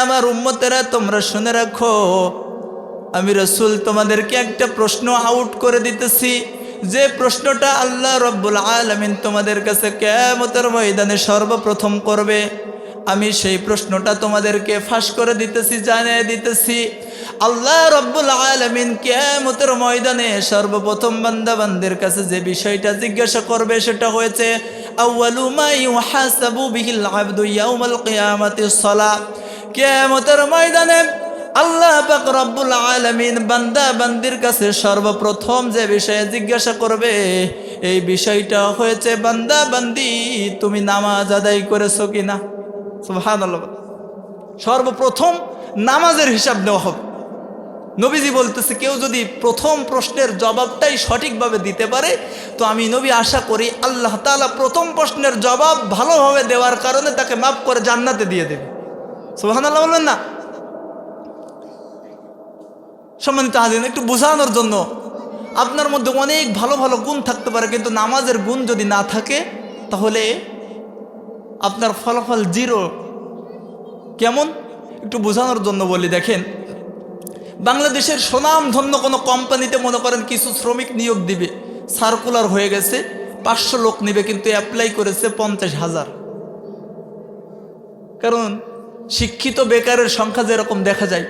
আমার উম্মতেরা তোমরা শুনে রাখো, আমি রাসূল তোমাদেরকে একটা প্রশ্ন আউট করে দিতেছি, যে প্রশ্নটা আল্লাহ রব্বুল আলামিন তোমাদের কাছে কিয়ামতের ময়দানে সর্বপ্রথম করবে। আমি সেই প্রশ্নটা তোমাদেরকে ফাঁস করে দিতেছি, জানিয়ে দিতেছি। আল্লাহ রব্বুল আলামিন কিয়ামতের ময়দানে সর্বপ্রথম বান্দাবান্দের কাছে যে বিষয়টা জিজ্ঞাসা করবে সেটা হয়েছে আউয়ালু মা ইউহাসাবু বিহিল আবদু ইয়াউমাল কিয়ামাতিস সালাহ। কিয়ামতের ময়দানে আল্লাহ পাক রব্বুল আলামিন বান্দা বান্দির কাছে সর্বপ্রথম যে বিষয়ে জিজ্ঞাসা করবে এই বিষয়টা হয়েছে, বান্দা বান্দি তুমি নামাজ আদায় করেছো কিনা। সুবহানাল্লাহ। সর্বপ্রথম নামাজের হিসাব নেওয়া হবে। নবীজি বলতেছে কেউ যদি প্রথম প্রশ্নের জবাবটাই সঠিকভাবে দিতে পারে তো আমি নবী আশা করি আল্লাহ তাআলা প্রথম প্রশ্নের জবাব ভালোভাবে দেওয়ার কারণে তাকে মাফ করে জান্নাতে দিয়ে দেবে। সুবহানাল্লাহ বলবেন না? সম্মানিত হাজির, একটু বোঝানোর জন্য, আপনার মধ্যে অনেক ভালো ভালো গুণ থাকতে পারে, কিন্তু নামাজের গুণ যদি না থাকে তাহলে আপনার ফলাফল জিরো। কেমন একটু বোঝানোর জন্য বলি, দেখেন বাংলাদেশের সুনামধন্য কোনো কোম্পানিতে মনে করেন কিছু শ্রমিক নিয়োগ দিবে, সার্কুলার হয়ে গেছে 500 লোক নিবে, কিন্তু অ্যাপ্লাই করেছে 50,000। কারণ শিক্ষিত বেকারের সংখ্যা যেরকম দেখা যায়,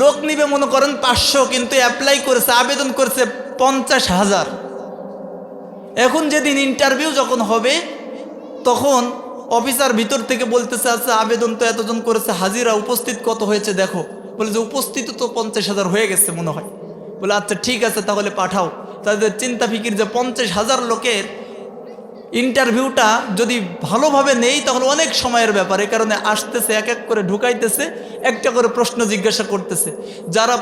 লোক নিবে মনে করেন 500, কিন্তু অ্যাপ্লাই করেছে, আবেদন করেছে 50,000। এখন যেদিন ইন্টারভিউ যখন হবে তখন অফিসার ভিতর থেকে বলতেছে আচ্ছা আবেদন তো এতজন করেছে, হাজিরা উপস্থিত কত হয়েছে দেখো। বলে যে উপস্থিত তো 50,000 হয়ে গেছে মনে হয়। বলে আচ্ছা ঠিক আছে তাহলে পাঠাও। তাদের চিন্তা ফিকির যে 50,000 লোকের ইন্টারভিউটা যদি ভালোভাবে নেই তাহলে অনেক সময়ের ব্যাপার। এই কারণে আসতেছে, এক এক করে ঢুকাইতেছে, একটা করে প্রশ্ন জিজ্ঞাসা করতেছে। যারা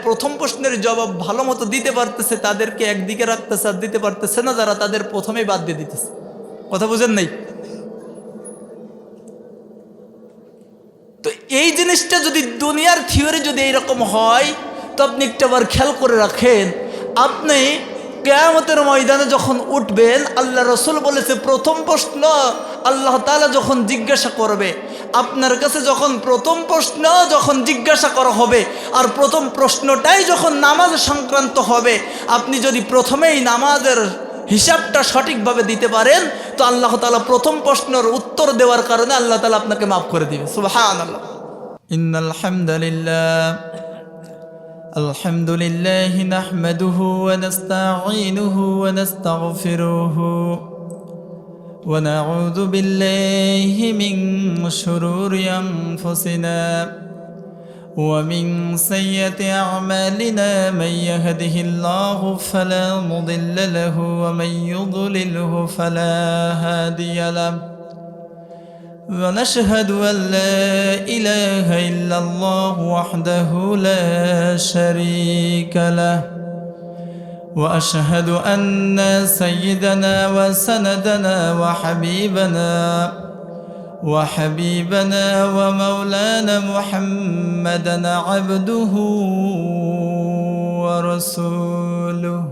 প্রথম প্রশ্নের জবাব ভালো মতো দিতে পারতেছে তাদেরকে একদিকে রাখতেছে, আর দিতে পারতেছে না যারা তাদের প্রথমেই বাদ দিয়ে দিতেছে। কথা বুঝেন নাই? তো এই জিনিসটা যদি দুনিয়ার থিওরি যদি এইরকম হয় তো আপনি একটা বার খেয়াল করে রাখেন, আপনি কিয়ামতের ময়দানে যখন উঠবেন, আল্লাহ রাসূল বলেছে প্রথম প্রশ্ন আল্লাহ তাআলা যখন জিজ্ঞাসা করবে আপনার কাছে, যখন প্রথম প্রশ্ন যখন জিজ্ঞাসা করা হবে আর প্রথম প্রশ্নটাই যখন নামাজ সংক্রান্ত হবে, আপনি যদি প্রথমেই নামাজের হিসাবটা সঠিকভাবে দিতে পারেন তো আল্লাহ তাআলা প্রথম প্রশ্নের উত্তর দেওয়ার কারণে আল্লাহ তাআলা আপনাকে মাফ করে দিবে। সুবহানাল্লাহ। ইন্নাল হামদুলিল্লাহ আলহামদুলিল্লাহ নাহমাদুহু ওয়া নাস্তাঈনুহু ওয়া নাস্তাগফিরুহু ওয়া নাউযু বিল্লাহি মিন শুরুরি আনফুসিনা ومن سيئات أعمالنا من يهده الله فلا مضل له ومن يضلله فلا هادي له ونشهد أن لا إله إلا الله وحده لا شريك له وأشهد أن سيدنا وسندنا وحبيبنا ومولانا محمدا عبده ورسوله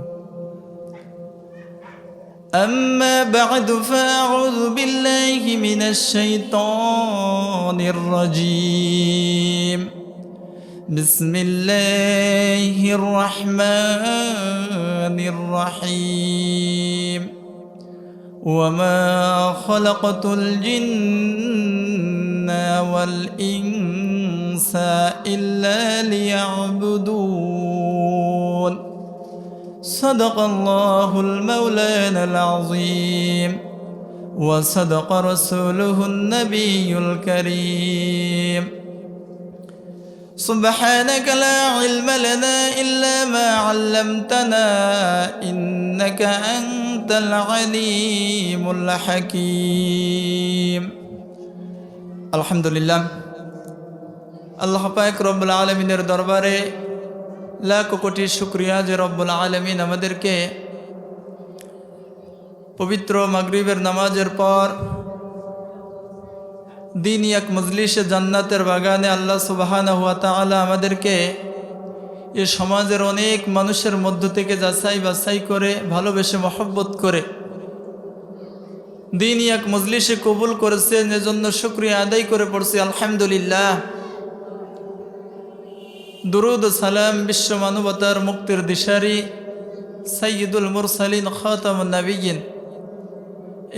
أما بعد فأعوذ بالله من الشيطان الرجيم بسم الله الرحمن الرحيم وما خلقت الجن والإنس إلا ليعبدون صدق الله المولانا العظيم وصدق رسوله النبي الكريم سبحانك لا علم لنا إلا ما علمتنا إنك أنت العليم الحكيم الحمد لله আল্লাহ পাক রব্বুল আলামিনের দরবারে লাখ কোটি শুকরিয়া যে রব্বুল আলামিন আমাদেরকে পবিত্র মাগরিবের নামাজের পর দিনী এক মজলিসে জান্নাতের বাগানে আল্লাহ সুবহানাহু ওয়া তাআলা আমাদেরকে এ সমাজের অনেক মানুষের মধ্য থেকে যাচাই বাছাই করে ভালোবেসে মহব্বত করে দিনই এক মজলিসে কবুল করেছেন, এজন্য শুকরিয়া আদায় করে পড়ছি আলহামদুলিল্লাহ। দুরুদ ও সালাম বিশ্ব মানবতার মুক্তির দিশারি সাইয়্যিদুল মুরসালিন খাতামুন নবিয়্যিন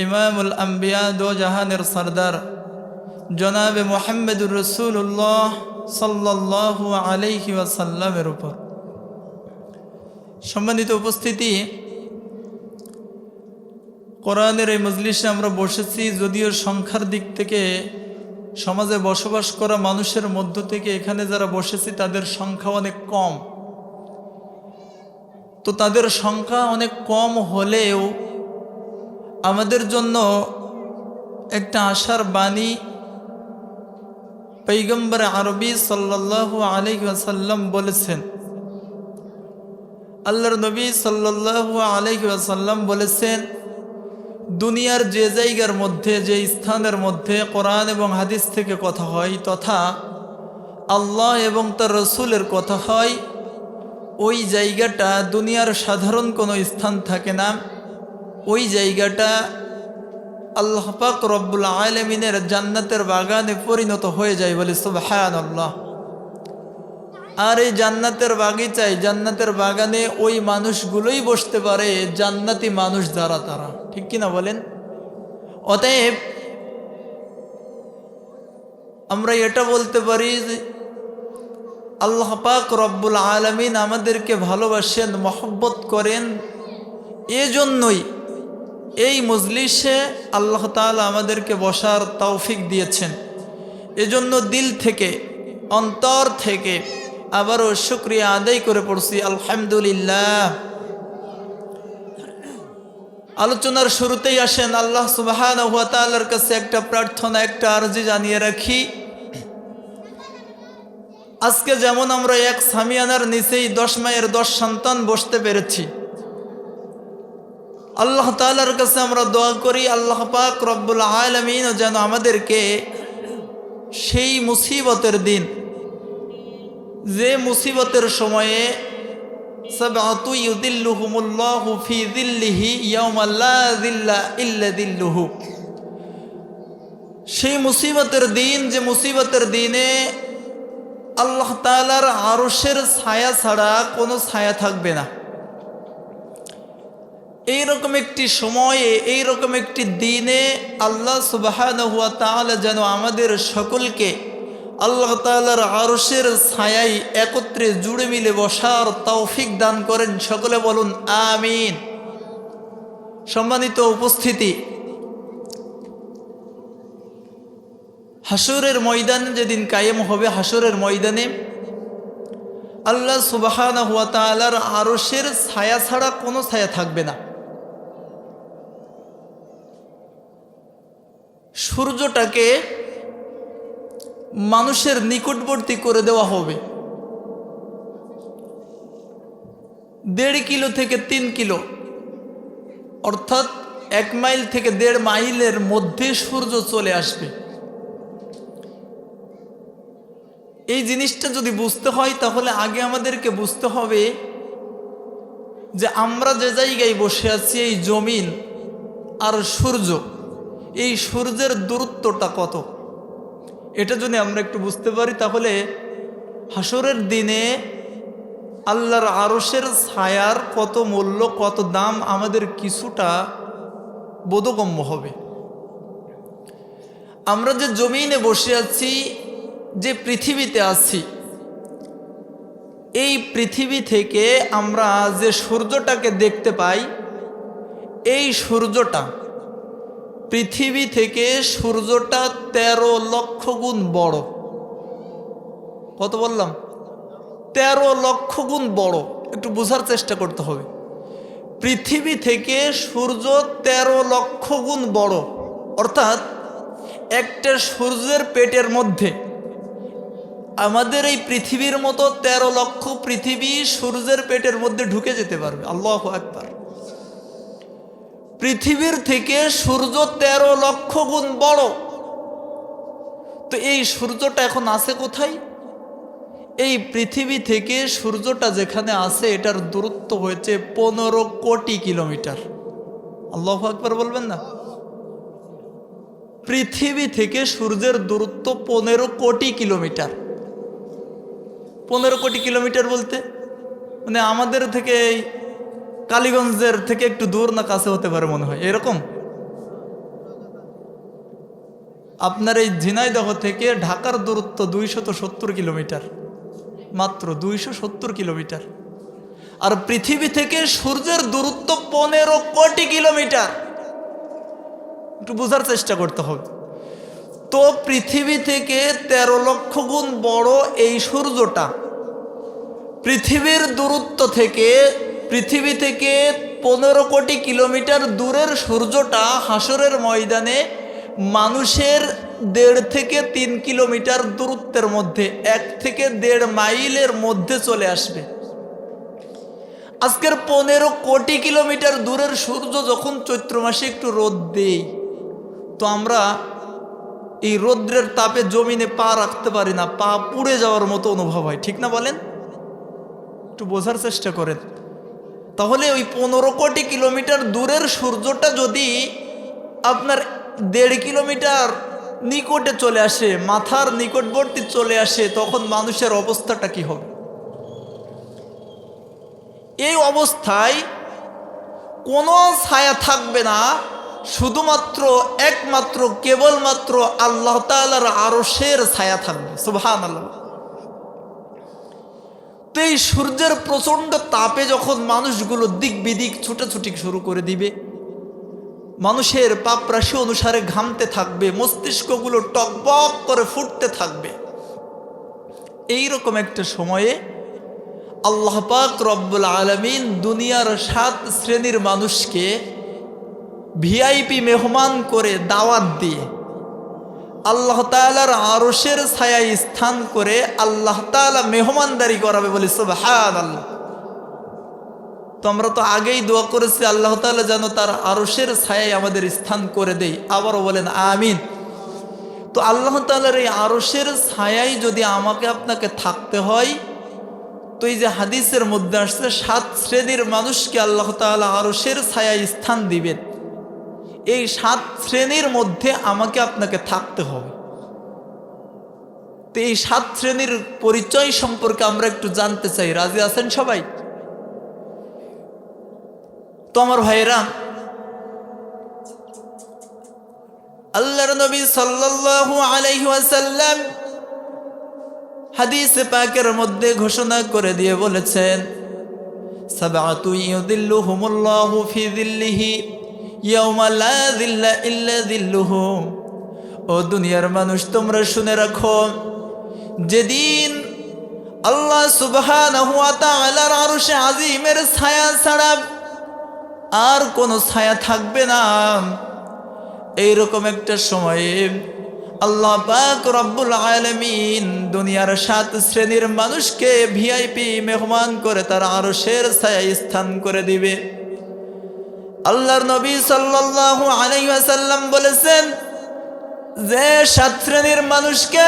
ইমামুল আম্বিয়া দো জাহানের সরদার জনাবে মুহাম্মদুর রাসূলুল্লাহ সাল্লাল্লাহু আলাইহি ওয়াসাল্লামের উপর। সম্মানিত উপস্থিতি, কোরআনের এই মজলিসে আমরা বসেছি, যদিও সংখ্যার দিক থেকে সমাজে বসবাস করা মানুষের মধ্য থেকে এখানে যারা বসেছি তাদের সংখ্যা অনেক কম। তো তাদের সংখ্যা অনেক কম হলেও আমাদের জন্য একটা আশার বাণী পয়গম্বর আরবি সাল্লাল্লাহু আলাইহি ওয়াসাল্লাম বলেছেন। আল্লাহর নবী সাল্লাল্লাহু আলাইহি ওয়াসাল্লাম বলেছেন, দুনিয়ার যে জায়গার মধ্যে, যে স্থানের মধ্যে কোরআন এবং হাদিস থেকে কথা হয় তথা আল্লাহ এবং তার রসুলের কথা হয়, ওই জায়গাটা দুনিয়ার সাধারণ কোনো স্থান থাকে না। ওই জায়গাটা আল্লাহ পাক রব্বুল আলামিনের জান্নাতের বাগানে পরিণত হয়ে যায়, বলে সুবহানাল্লাহ। আর এই জান্নাতের বাগিচায়, জান্নাতের বাগানে ওই মানুষগুলোই বসতে পারে জান্নাতি মানুষ যারা, তারা, ঠিক কিনা বলেন? অতএব আমরা এটা বলতে পারি যে আল্লাহ পাক রব্বুল আলামিন আমাদেরকে ভালোবাসেন, মহব্বত করেন, এজন্যই এই মজলিসে আল্লাহ তাআলা আমাদেরকে বসার তৌফিক দিয়েছেন। এজন্য দিল থেকে, অন্তর থেকে আবারও শুকরিয়া আদায় করে পড়ছি আলহামদুলিল্লাহ। আলোচনার শুরুতেই আসেন আল্লাহ সুবহানাহু ওয়া তাআলার কাছে একটা প্রার্থনা, একটা আরজি জানিয়ে রাখি। আজকে যেমন আমরা এক সামিয়ানার নিচেই 10 মায়ের 10 সন্তান বসতে পেরেছি, আল্লাহ তাআলার কাছে আমরা দোয়া করি আল্লাহ পাক রব্বুল আলামিন যেন আমাদেরকে সেই মুসিবতের দিন, যে মুসিবতের সময়ে সাবআতু ইউযিল্লুহুমুল্লাহু ফি যিল্লিহি ইয়াওমা লা যিল্লা ইল্লা যিল্লুহু, সেই মুসিবতের দিন, যে মুসিবতের দিনে আল্লাহ তাআলার আরশের ছায়া ছাড়া কোনো ছায়া থাকবে না। এইরকম একটি সময়ে, এইরকম একটি দিনে আল্লাহ সুবহানাহু ওয়া তাআলা যেন আমাদের সকলকে আল্লাহ তাআলার আরশের ছায়ায় একত্রে জুড়ে মিলে বসার তৌফিক দান করেন। সকলে বলুন আমিন। সম্মানিত উপস্থিতি, হাসরের ময়দান যেদিন কায়েম হবে, হাসরের ময়দানে আল্লাহ সুবহানাহু ওয়া তাআলার আরশের ছায়া ছাড়া কোনো ছায়া থাকবে না। সূর্যটাকে মানুষের নিকটবর্তী করে দেওয়া হবে। 1.5 কিলো থেকে 3 কিলো, অর্থাৎ 1 মাইল থেকে 1.5 মাইলের মধ্যে সূর্য চলে আসবে। এই জিনিসটা যদি বুঝতে হয় তাহলে আগে আমাদেরকে বুঝতে হবে যে আমরা যে জায়গায় বসে আছি, এই জমিন আর সূর্য, এই সূর্যের দূরত্বটা কত। এটা যদি আমরা একটু বুঝতে পারি তাহলে হাসরের দিনে আল্লাহর আরশের ছায়ার কত মূল্য, কত দাম আমাদের কিছুটা বোধগম্য হবে। আমরা যে জমিনে বসে আছি, যে পৃথিবীতে আছি, এই পৃথিবী থেকে আমরা যে সূর্যটাকে দেখতে পাই, এই সূর্যটা, পৃথিবী থেকে সূর্যটা 13 লক্ষ গুণ বড়। কত বললাম? 13 লক্ষ গুণ বড়। একটু বোঝার চেষ্টা করতে হবে। পৃথিবী থেকে সূর্য 13 লক্ষ গুণ বড়, অর্থাৎ একটা সূর্যের পেটের মধ্যে আমাদের এই পৃথিবীর মতো 13 লক্ষ পৃথিবী সূর্যের পেটের মধ্যে ঢুকে যেতে পারবে। আল্লাহু আকবার। পৃথিবীর থেকে সূর্য 13 লক্ষ গুণ বড়। তো এই সূর্যটা এখন আছে কোথায়? এই পৃথিবী থেকে সূর্যটা যেখানে আছে এটার দূরত্ব হয়েছে 15 কোটি কিলোমিটার। আল্লাহু আকবার বলবেন না? পৃথিবী থেকে সূর্যের দূরত্ব 15 কোটি কিলোমিটার। 15 কোটি কিলোমিটার বলতে মানে আমাদের থেকে এই কালীগঞ্জের থেকে একটু দূর না কাছে হতে পারে মনে হয় এরকম। আপনার এই ঝিনাইদহ থেকে ঢাকার দূরত্ব 270 কিলোমিটার, মাত্র 270 কিলোমিটার। আর পৃথিবী থেকে সূর্যের দূরত্ব 15 কোটি কিলোমিটার। একটু বোঝার চেষ্টা করতে হবে। তো পৃথিবী থেকে 13 লক্ষ গুণ বড় এই সূর্যটা, পৃথিবীর দূরত্ব থেকে পৃথিবী থেকে 15 কোটি কিলোমিটার দূরের সূর্যটা হাসরের ময়দানে মানুষের 1.5 থেকে 3 কিলোমিটার দূরত্বের মধ্যে, 1 থেকে 1.5 মাইলের মধ্যে চলে আসবে। আজকের 15 কোটি কিলোমিটার দূরের সূর্য যখন চৈত্র মাসে একটু রোদ দেয়, তো আমরা এই রৌদ্রের তাপে জমিনে পা রাখতে পারি না, পা পুড়ে যাওয়ার মতো অনুভব হয়, ঠিক না বলেন? একটু বোঝার চেষ্টা করেন। তাহলে ওই 15 কোটি কিলোমিটার দূরের সূর্যটা যদি আপনার 1.5 কিলোমিটার নিকটে চলে আসে, মাথার নিকটবর্তী চলে আসে, তখন মানুষের অবস্থাটা কি হবে? এই অবস্থায় কোনো ছায়া থাকবে না, শুধুমাত্র একমাত্র কেবলমাত্র আল্লাহ তাআলার আরশের ছায়া থাকবে। সুবহানাল্লাহ। তো এই সূর্যের প্রচণ্ড তাপে যখন মানুষগুলো দিক বিদিক ছুটাছুটি শুরু করে দিবে, মানুষের পাপরাশি অনুসারে ঘামতে থাকবে, মস্তিষ্কগুলো টকবক করে ফুটতে থাকবে, এইরকম একটা সময়ে আল্লাহ পাক রব্বুল আলামিন দুনিয়ার 7 শ্রেণীর মানুষকে ভিআইপি মেহমান করে দাওয়াত দিয়ে আল্লাহ তাআলার আরশের ছায়ায় স্থান করে আল্লাহ তাআলা মেহমানদারি করাবে, বলি সুবহানাল্লাহ। তো আমরা তো আগেই দোয়া করেছি আল্লাহ তাআলা যেন তার আরশের ছায়ায় আমাদের স্থান করে দেয়, আবারও বলেন আমিন। তো আল্লাহ তাআলার এই আরশের ছায়ায় যদি আমাকে আপনাকে থাকতে হয়, তো এই যে হাদিসের মধ্যে আসছে 7 শ্রেণীর মানুষকে আল্লাহ তাআলা আরশের ছায়ায় স্থান দিবেন, এই 7 শ্রেণীর মধ্যে আমাকে আপনাকে থাকতে হবে। তো এই 7 শ্রেণীর পরিচয় সম্পর্কে আমরা একটু জানতে চাই, রাজি আছেন সবাই? তো আমার ভাইরা, আল্লাহর নবী সাল্লাল্লাহু আলাইহি ওয়াসাল্লাম হাদিসে পাকের মধ্যে ঘোষণা করে দিয়ে বলেছেন, সাবআতু ইউযিল্লুহুমুল্লাহু ফি যিল্লিহি ইয়াওমা লা যিল্লা ইল্লা যিল্লুহু। ও দুনিয়ার মানুষ, তোমরা শুনে রাখো, যেদিন আল্লাহ সুবহানাহু ওয়া তাআলার আরশে আজিমের ছায়া ছাড়া আর কোনো ছায়া থাকবে না, এইরকম একটা সময়ে আল্লাহ পাক রব্বুল আলামিন দুনিয়ার 7 শ্রেণীর মানুষকে ভিআইপি মেহমান করে তার আরশের ছায়ায় স্থান করে দিবে। আল্লাহর নবী সাল্লাল্লাহু আলাইহি ওয়াসাল্লাম বলেছেন, যে 7 শ্রেণীর মানুষকে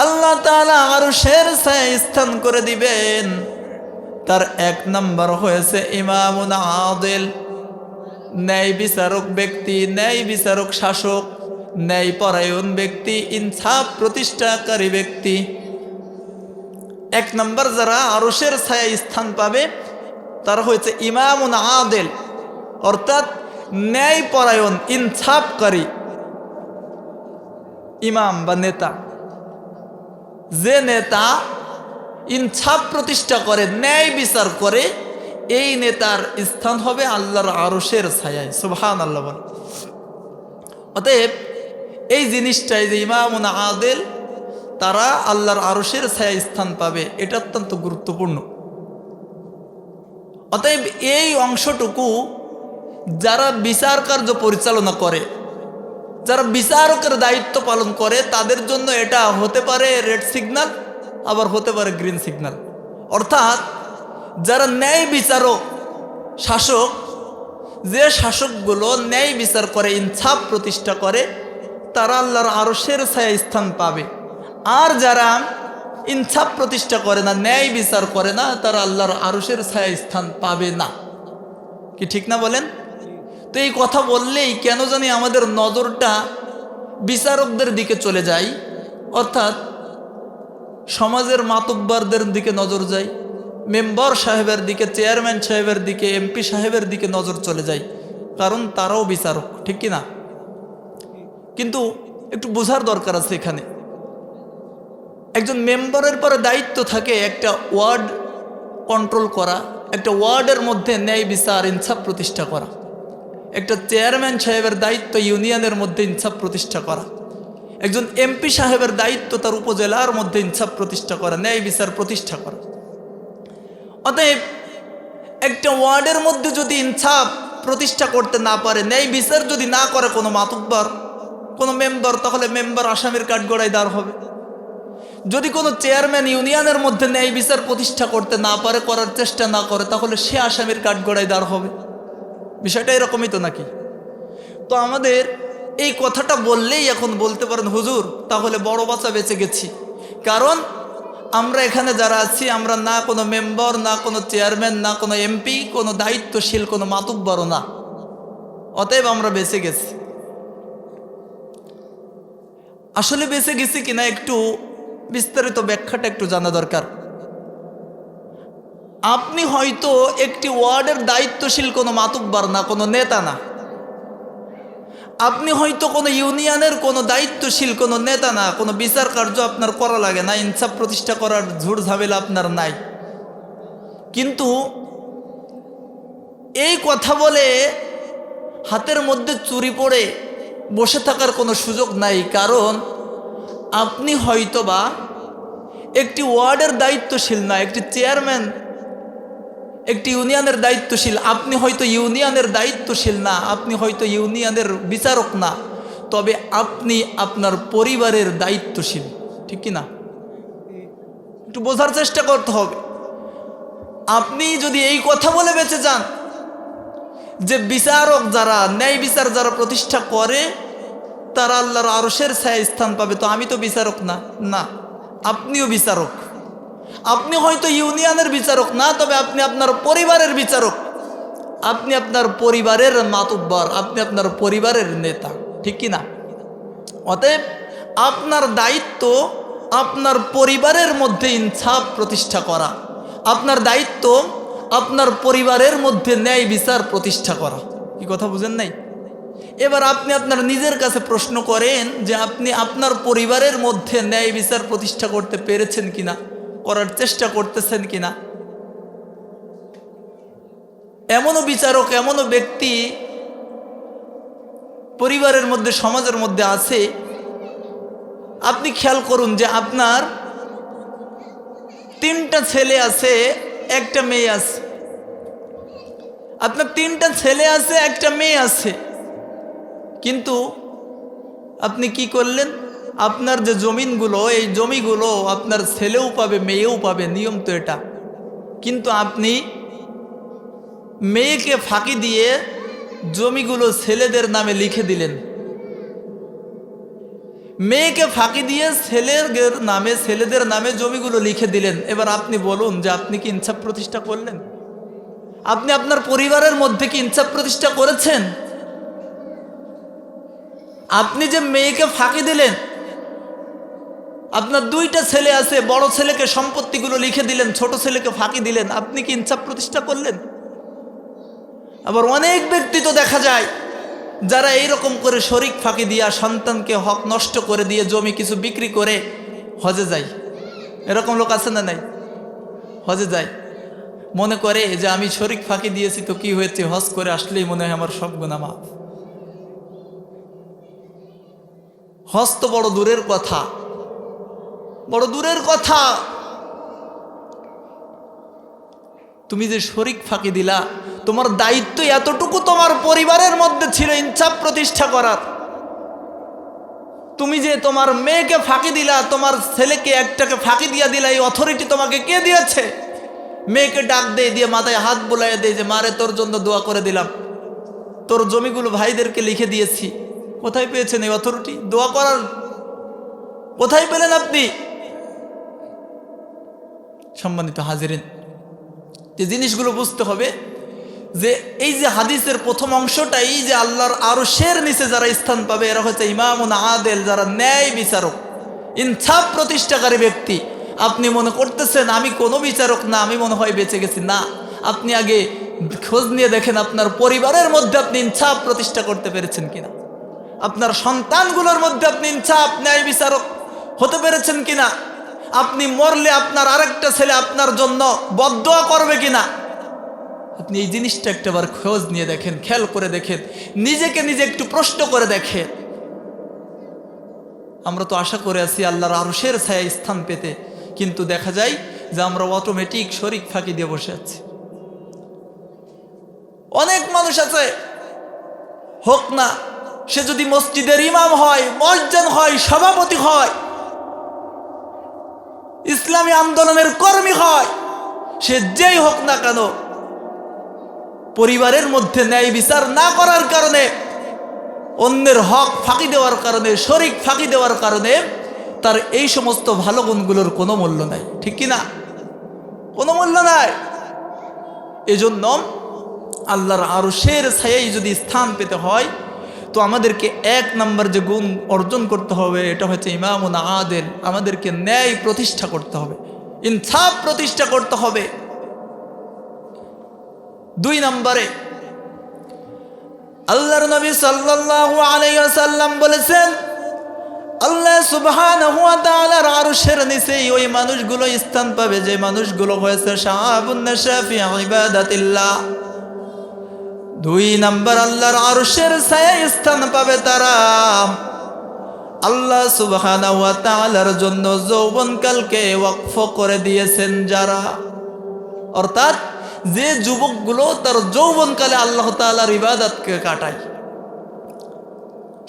আল্লাহ তাআলা আরশের ছায়ায় স্থান করে দিবেন, তার 1 নাম্বার হয়েছে ইমামুন আদিল, ন্যায় বিচারক ব্যক্তি, ন্যায় বিচারক শাসক, ন্যায় পরায়ণ ব্যক্তি, ইনসাফ প্রতিষ্ঠাকারী ব্যক্তি। 1 নাম্বার যারা আরশের ছায়ায় স্থান পাবে তারা হয়েছে ইমামুন আদিল, অর্থাৎ ন্যায় পরায়ণ ইনসাফকারী ইমাম বা নেতা। যে নেতা ইনসাফ প্রতিষ্ঠা করে, ন্যায় বিচার করে, এই নেতার স্থান হবে আল্লাহর আরশের ছায়ায়। সুবহানাল্লাহ। অতএব এই জিনিসটাই যে ইমামুন আদিল তারা আল্লাহর আরশের ছায়ায় স্থান পাবে, এটা অত্যন্ত গুরুত্বপূর্ণ। অতএব এই অংশটুকু যারা বিচার কার্য পরিচালনা করে, যারা বিচারকের দায়িত্ব পালন করে, তাদের জন্য এটা হতে পারে রেড সিগন্যাল, আবার হতে পারে গ্রিন সিগন্যাল। অর্থাৎ যারা ন্যায় বিচারক শাসক, যে শাসকগুলো ন্যায় বিচার করে, ইনসাফ প্রতিষ্ঠা করে, তারা আল্লাহর আরশের ছায়ায় স্থান পাবে। আর যারা ইনসাফ প্রতিষ্ঠা করে না, ন্যায় বিচার করে না, তারা আল্লাহর আরশের ছায়ায় স্থান পাবে না। কি ঠিক না বলেন? তো এই কথা বললেই কেন জানি আমাদের নজরটা বিচারকদের দিকে চলে যায়, অর্থাৎ সমাজের মাতব্বরদের দিকে নজর যায়, মেম্বার সাহেবের দিকে, চেয়ারম্যান সাহেবের দিকে, এমপি সাহেবের দিকে নজর চলে যায়, কারণ তারাও বিচারক, ঠিক কি না? কিন্তু একটু বোঝার দরকার আছে এখানে। একজন মেম্বারের পরে দায়িত্ব থাকে একটা ওয়ার্ড কন্ট্রোল করা, একটা ওয়ার্ডের মধ্যে ন্যায় বিচার ইনসাফ প্রতিষ্ঠা করা। একটা চেয়ারম্যান সাহেবের দায়িত্ব ইউনিয়নের মধ্যে ইনসাফ প্রতিষ্ঠা করা। একজন এমপি সাহেবের দায়িত্ব তার উপজেলার মধ্যে ইনসাফ প্রতিষ্ঠা করা, ন্যায় বিচার প্রতিষ্ঠা করা। অতএব একটা ওয়ার্ডের মধ্যে যদি ইনসাফ প্রতিষ্ঠা করতে না পারে, ন্যায় বিচার যদি না করে কোনো মাতব্বর, কোনো মেম্বার, তাহলে মেম্বার আসামির কাঠগড়ায় দাঁড় হবে। যদি কোনো চেয়ারম্যান ইউনিয়নের মধ্যে ন্যায় বিচার প্রতিষ্ঠা করতে না পারে, করার চেষ্টা না করে, তাহলে সে আসামির কাঠগড়ায় দাঁড় হবে। বিষয়টা এরকমই তো নাকি? তো আমাদের এই কথাটা বললেই এখন বলতে পারেন, হুজুর তাহলে বড় বাচ্চা বেঁচে গেছি। কারণ আমরা এখানে যারা আছি, আমরা না কোনো মেম্বার, না কোনো চেয়ারম্যান, না কোনো এমপি, কোনো দায়িত্বশীল, কোনো মাতুব্বরও না। অতএব আমরা বেঁচে গেছি। আসলে বেঁচে গেছি কিনা একটু বিস্তারিত ব্যাখ্যাটা একটু জানা দরকার। আপনি হয়তো একটি ওয়ার্ডের দায়িত্বশীল কোনো মাতুব্বর না, কোনো নেতা না। আপনি হয়তো কোনো ইউনিয়নের কোনো দায়িত্বশীল কোনো নেতা না, কোনো বিচার কার্য আপনার করা লাগে না, ইনসাফ প্রতিষ্ঠা করার ঝুট ঝামেলা আপনার নাই। কিন্তু এই কথা বলে হাতের মধ্যে চুরি পড়ে বসে থাকার কোনো সুযোগ নাই। কারণ আপনি হয়তোবা একটি ওয়ার্ডের দায়িত্বশীল না, একটি চেয়ারম্যান, একটি ইউনিয়নের দায়িত্বশীল। আপনি হয়তো ইউনিয়নের দায়িত্বশীল না, আপনি হয়তো ইউনিয়নের বিচারক না, তবে আপনি আপনার পরিবারের দায়িত্বশীল, ঠিক কি না? একটু বোঝার চেষ্টা করতে হবে। আপনি যদি এই কথা বলে বেঁচে যান যে বিচারক যারা, ন্যায় বিচার যারা প্রতিষ্ঠা করে তারা আল্লাহর আরশের ছায়ায় স্থান পাবে, তো আমি তো বিচারক না। না, আপনিও বিচারক। আপনি হয়তো ইউনিয়নের বিচারক না, তবে আপনি আপনার পরিবারের বিচারক, আপনি আপনার পরিবারের মাতুব্বর, আপনি আপনার পরিবারের নেতা, ঠিক কি না? অতএব আপনার দায়িত্ব আপনার পরিবারের মধ্যে ইনসাফ প্রতিষ্ঠা করা, আপনার দায়িত্ব আপনার পরিবারের মধ্যে ন্যায় বিচার প্রতিষ্ঠা করা। কি কথা বুঝেন নাই? এবার আপনি আপনার নিজের কাছে প্রশ্ন করেন যে আপনি আপনার পরিবারের মধ্যে ন্যায় বিচার প্রতিষ্ঠা করতে পেরেছেন কিনা, করার চেষ্টা করতেছেন কিনা। এমনও বিচারক, এমনও ব্যক্তি পরিবারের মধ্যে, সমাজের মধ্যে আছে। আপনি খেয়াল করুন যে আপনার 3টা ছেলে আছে, একটা মেয়ে আছে। আপনার 3টা ছেলে আছে, একটা মেয়ে আছে, কিন্তু আপনি কি করলেন? আপনার যে জমিনগুলো, এই জমিগুলো আপনার ছেলেও পাবে, মেয়েও পাবে, নিয়ম তো এটা। কিন্তু আপনি মেয়েকে ফাঁকি দিয়ে জমিগুলো ছেলেদের নামে লিখে দিলেন। মেয়েকে ফাঁকি দিয়ে ছেলেদের নামে জমিগুলো লিখে দিলেন। এবার আপনি বলুন যে আপনি কি ইনসাফ প্রতিষ্ঠা করলেন? আপনি আপনার পরিবারের মধ্যে কি ইনসাফ প্রতিষ্ঠা করেছেন? আপনি যে মেয়েকে ফাঁকি দিলেন, আপনার 2টা ছেলে আছে, বড় ছেলেকে সম্পত্তিগুলো লিখে দিলেন, ছোট ছেলেকে ফাঁকি দিলেন, আপনি কি ইনসাফ প্রতিষ্ঠা করলেন? আবার অনেক ব্যক্তি তো দেখা যায় যারা এইরকম করে শরিক ফাঁকি দিয়া সন্তানকে হক নষ্ট করে দিয়ে জমি কিছু বিক্রি করে হজে যায়। এরকম লোক আছে না নাই? হজে যায়, মনে করে যে আমি শরিক ফাঁকি দিয়েছি তো কি হয়েছে, হজ করে আসলেই মনে হয় আমার সব গুনাহ মাফ। হজ তো বড় দূরের কথা, বড় দূরের কথা। তুমি যে শরিক ফাঁকি দিলা, তোমার দায়িত্ব এতটুকু তোমার পরিবারের মধ্যে ছিল ইনসাফ প্রতিষ্ঠা করার। তুমি যে তোমার মেয়েকে ফাঁকি দিলা, তোমার ছেলেকে একটাকে ফাঁকি দিয়া দিলা, এই অথরিটি তোমাকে কে দিয়েছে? মেয়েকে ডাক দিয়ে মাথায় হাত বুলাইয়া দিয়ে যে মারে তোর জন্য দোয়া করে দিলাম, তোর জমিগুলো ভাইদেরকে লিখে দিয়েছি। কোথায় পেয়েছেন এই অথরিটি? দোয়া করার কোথায় পেলেন আপনি? সম্মানিত হাজিরিন, যে জিনিসগুলো বুঝতে হবে যে এই যে হাদিসের প্রথম অংশটা, এই যে আল্লাহর আরশের নিচে যারা স্থান পাবে এরা হচ্ছে ইমামুন আদেল, যারা ন্যায় বিচারক, ইনসাফ প্রতিষ্ঠাকারী ব্যক্তি। আপনি মনে করতেছেন আমি কোনো বিচারক না, আমি মনে হয় বেঁচে গেছি, না। আপনি আগে খোঁজ নিয়ে দেখেন আপনার পরিবারের মধ্যে আপনি ইনসাফ প্রতিষ্ঠা করতে পেরেছেন কিনা, আপনার সন্তানগুলোর মধ্যে আপনি ইনসাফ ন্যায় বিচারক হতে পেরেছেন কিনা, আপনি মরলে আপনার আরেকটা ছেলে আপনার জন্য বদদোয়া করবে কিনা। আপনি এই জিনিসটা একটাবার খোঁজ নিয়ে দেখেন, খেয়াল করে দেখেন, নিজেকে নিজে একটু প্রশ্ন করে দেখেন। আমরা তো আশা করে আছি আল্লাহর আরশের ছায়া স্থান পেতে, কিন্তু দেখা যায় যে আমরা অটোমেটিক শরীক ফাঁকি দিয়ে বসে আছি। অনেক মানুষ আছে, হোক না সে যদি মসজিদের ইমাম হয়, মুয়াজ্জিন হয়, সভাপতি হয়, ইসলামী আন্দোলনের কর্মী হয়, সে যেই হোক না কেন, পরিবারের মধ্যে ন্যায় বিচার না করার কারণে, অন্যের হক ফাঁকি দেওয়ার কারণে, শরীক ফাঁকি দেওয়ার কারণে তার এই সমস্ত ভালো গুণগুলোর কোনো মূল্য নাই। ঠিক কি না? কোনো মূল্য নাই। এজন্য আল্লাহর আরশের ছায়ায় যদি স্থান পেতে হয় তো আমাদেরকে এক নাম্বার যে গুণ অর্জন করতে হবে এটা হচ্ছে ইমামুন আদেল। আমাদেরকে ন্যায় প্রতিষ্ঠা করতে হবে, ইনসাফ প্রতিষ্ঠা করতে হবে। 2 নম্বরে আল্লাহর নবী সাল্লাল্লাহু আলাইহি ওয়াসাল্লাম বলেছেন, আল্লাহ সুবহানাহু ওয়া তাআলার আরশের নিচে ওই মানুষগুলো স্থান পাবে যে মানুষগুলো হয়েছে শাআবুন নাশা ফি ইবাদাতিল্লাহ। 2 নম্বর আল্লাহর আরশের ছায়ায় স্থান পাবে তারা আল্লাহ সুবহানাহু ওয়া তাআলার জন্য যৌবনকালকে ওয়াকফ করে দিয়েছেন যারা, অর্থাৎ যে যুবকগুলো তার যৌবনকালে আল্লাহ তাআলার ইবাদতকে কাটায়।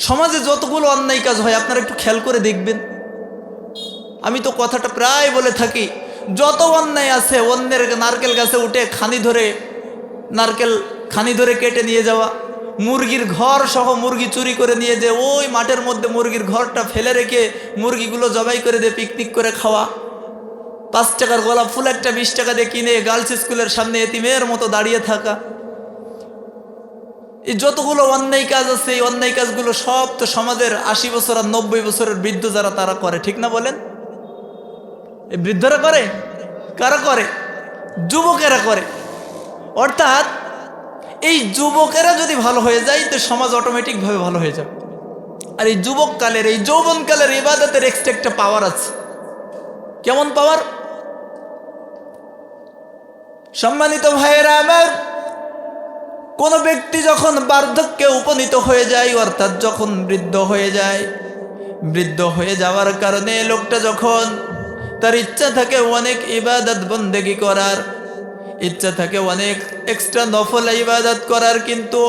সমাজে যতগুলো অন্যায় কাজ হয় আপনারা একটু খেয়াল করে দেখবেন। আমি তো কথাটা প্রায় বলে থাকি, যত অন্যায় আছে, অন্যের নারকেল গাছে উঠে খানি ধরে কেটে নিয়ে যাওয়া, মুরগির ঘর সহ মুরগি চুরি করে নিয়ে যে ওই মাঠের মধ্যে মুরগির ঘরটা ফেলে রেখে মুরগিগুলো জবাই করে দিয়ে পিকনিক করে খাওয়া, 5 টাকার গোলাপ ফুল একটা 20 টাকা দিয়ে কিনে গার্লস স্কুলের সামনে এতিমের মতো দাঁড়িয়ে থাকা, এই যতগুলো অন্যায় কাজ আছে এই অন্যায় কাজগুলো সব তো সমাজের 80 বছর আর 90 বছরের বৃদ্ধ যারা তারা করে। ঠিক না বলেন? এই বৃদ্ধরা করে, কারা করে? যুবকেরা করে। অর্থাৎ এই যুবকেরা যদি ভালো হয়ে যায় তো সমাজ অটোমেটিকভাবে ভালো হয়ে যাবে। আর এই যুবককালের, এই যৌবনকালের ইবাদতের এক্সট্রা একটা পাওয়ার আছে। কেমন পাওয়ার? সম্মানিত ভাইয়েরা আমার, কোন ব্যক্তি যখন বার্ধক্যে উপনীত হয়ে যায়, অর্থাৎ যখন বৃদ্ধ হয়ে যায়, বৃদ্ধ হয়ে যাওয়ার কারণে লোকটা যখন তার ইচ্ছা থাকে অনেক ইবাদত বন্দেগী করার, ইচ্ছা থাকে অনেক এক্সট্রা নফল ইবাদত করার, কিন্তু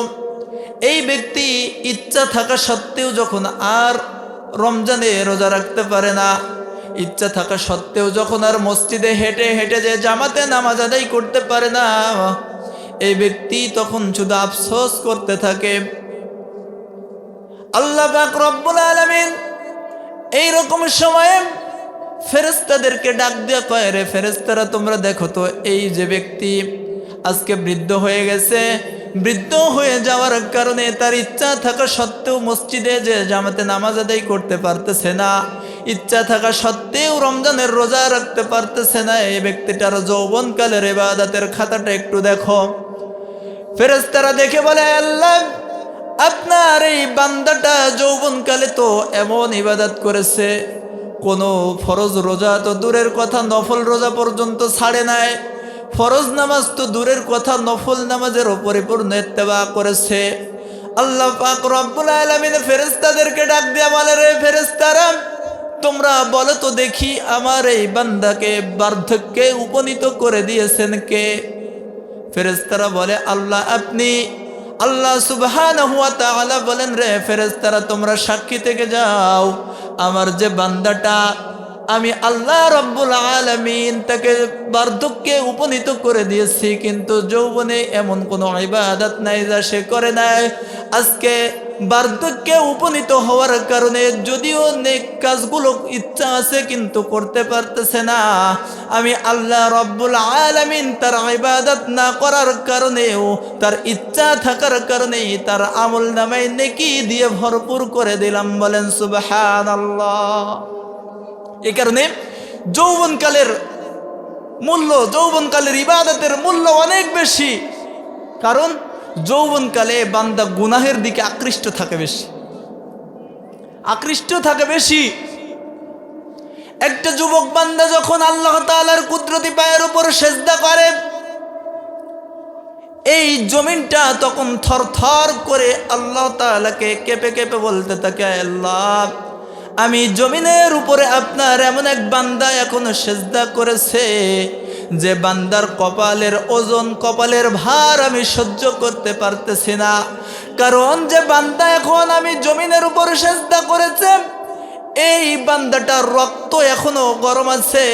এই ব্যক্তি ইচ্ছা থাকা সত্ত্বেও যখন আর রমজানে রোজা রাখতে পারে না, ইচ্ছা থাকা সত্ত্বেও যখন আর মসজিদে হেঁটে হেঁটে যে জামাতে নামাজ আদায় করতে পারে না, এই ব্যক্তি তখন শুধু আফসোস করতে থাকে। আল্লাহ পাক রব্বুল আলামিন এই রকম সময়ে ফেরেশতাদেরকে ডাক দিয়ে কয়, রে ফেরেশতারা তোমরা দেখো তো, এই যে ব্যক্তি আজকে বৃদ্ধ হয়ে গেছে, বৃদ্ধ হয়ে যাওয়ার কারণে তার ইচ্ছা থাকা সত্ত্বেও মসজিদে যে জামাতে নামাজ আদায় করতে পারতেছে না, ইচ্ছা থাকা সত্ত্বেও রমজানের রোজা রাখতে পারতেছে না, এই ব্যক্তিটার যৌবনকালের ইবাদতের খাতাটা একটু দেখো। ফেরেশতারা দেখে বলে, আল্লাহ আপনার এই বান্দাটা যৌবনকালে তো এমন ইবাদত করেছে, কোনো ফরজ রোজা তো দূরের কথা, নফল রোজা পর্যন্ত ছাড়ে নাই, ফরজ নামাজ তো দূরের কথা, নফল নামাজের পরিপূর্ণ ইত্তেবা করেছে। আল্লাহ পাক রব্বুল আলামিন ফেরেশতাদেরকে ডাক দিয়া বলে, রে ফেরেশতারা তোমরা বলো তো দেখি আমার এই বান্দাকে বার্ধক্যে উপনীত করে দিয়েছেন কে? ফেরেশতারা বলে, আল্লাহ আপনি। আল্লাহ সুবহানাহু ওয়া তাআলা বলেন, রে ফেরেশতারা তোমরা সাক্ষী থেকে যাও, আমার যে বান্দাটা আমি আল্লাহ রব্বুল আলামিন তাকে বার্ধক্যে উপনীত করে দিয়েছি, কিন্তু যৌবনে এমন কোনো ইবাদত নাই যা সে করে নাই। আজকে বার্ধক্যে উপনীত হওয়ার কারণে যদিও নেক কাজগুলো ইচ্ছা আছে কিন্তু করতে পারতেছে না, আমি আল্লাহ রব্বুল আলামিন তার ইবাদত না করার কারণেও তার ইচ্ছা থাকার কারণেই তার আমল নামায় নেকি দিয়ে ভরপুর করে দিলাম। বলেন সুবহানাল্লাহ। এই কারণে যৌবনকালের মূল্য, যৌবনকালের ইবাদতের মূল্য অনেক বেশি। কারণ যৌবনকালে বান্দা গুনাহের দিকে আকৃষ্ট থাকে বেশি। একটা যুবক বান্দা যখন আল্লাহ তাআলার কুদরতি পায়ের উপর সেজদা করে, এই জমিনটা তখন থরথর করে আল্লাহ তাআলাকে কেঁপে কেঁপে বলতে থাকে, আল্লাহ আমি জমিনের উপরে আপনার এমন এক বান্দা এখনো সেজদা করেছে যে বান্দার কপালের ওজন, কপালের ভার আমি সহ্য করতে পারতেছি না। কারণ যে বান্দা এখন আমি জমিনের উপর সেজদা করেছে, এই বান্দাটার রক্ত এখনো গরম আছে।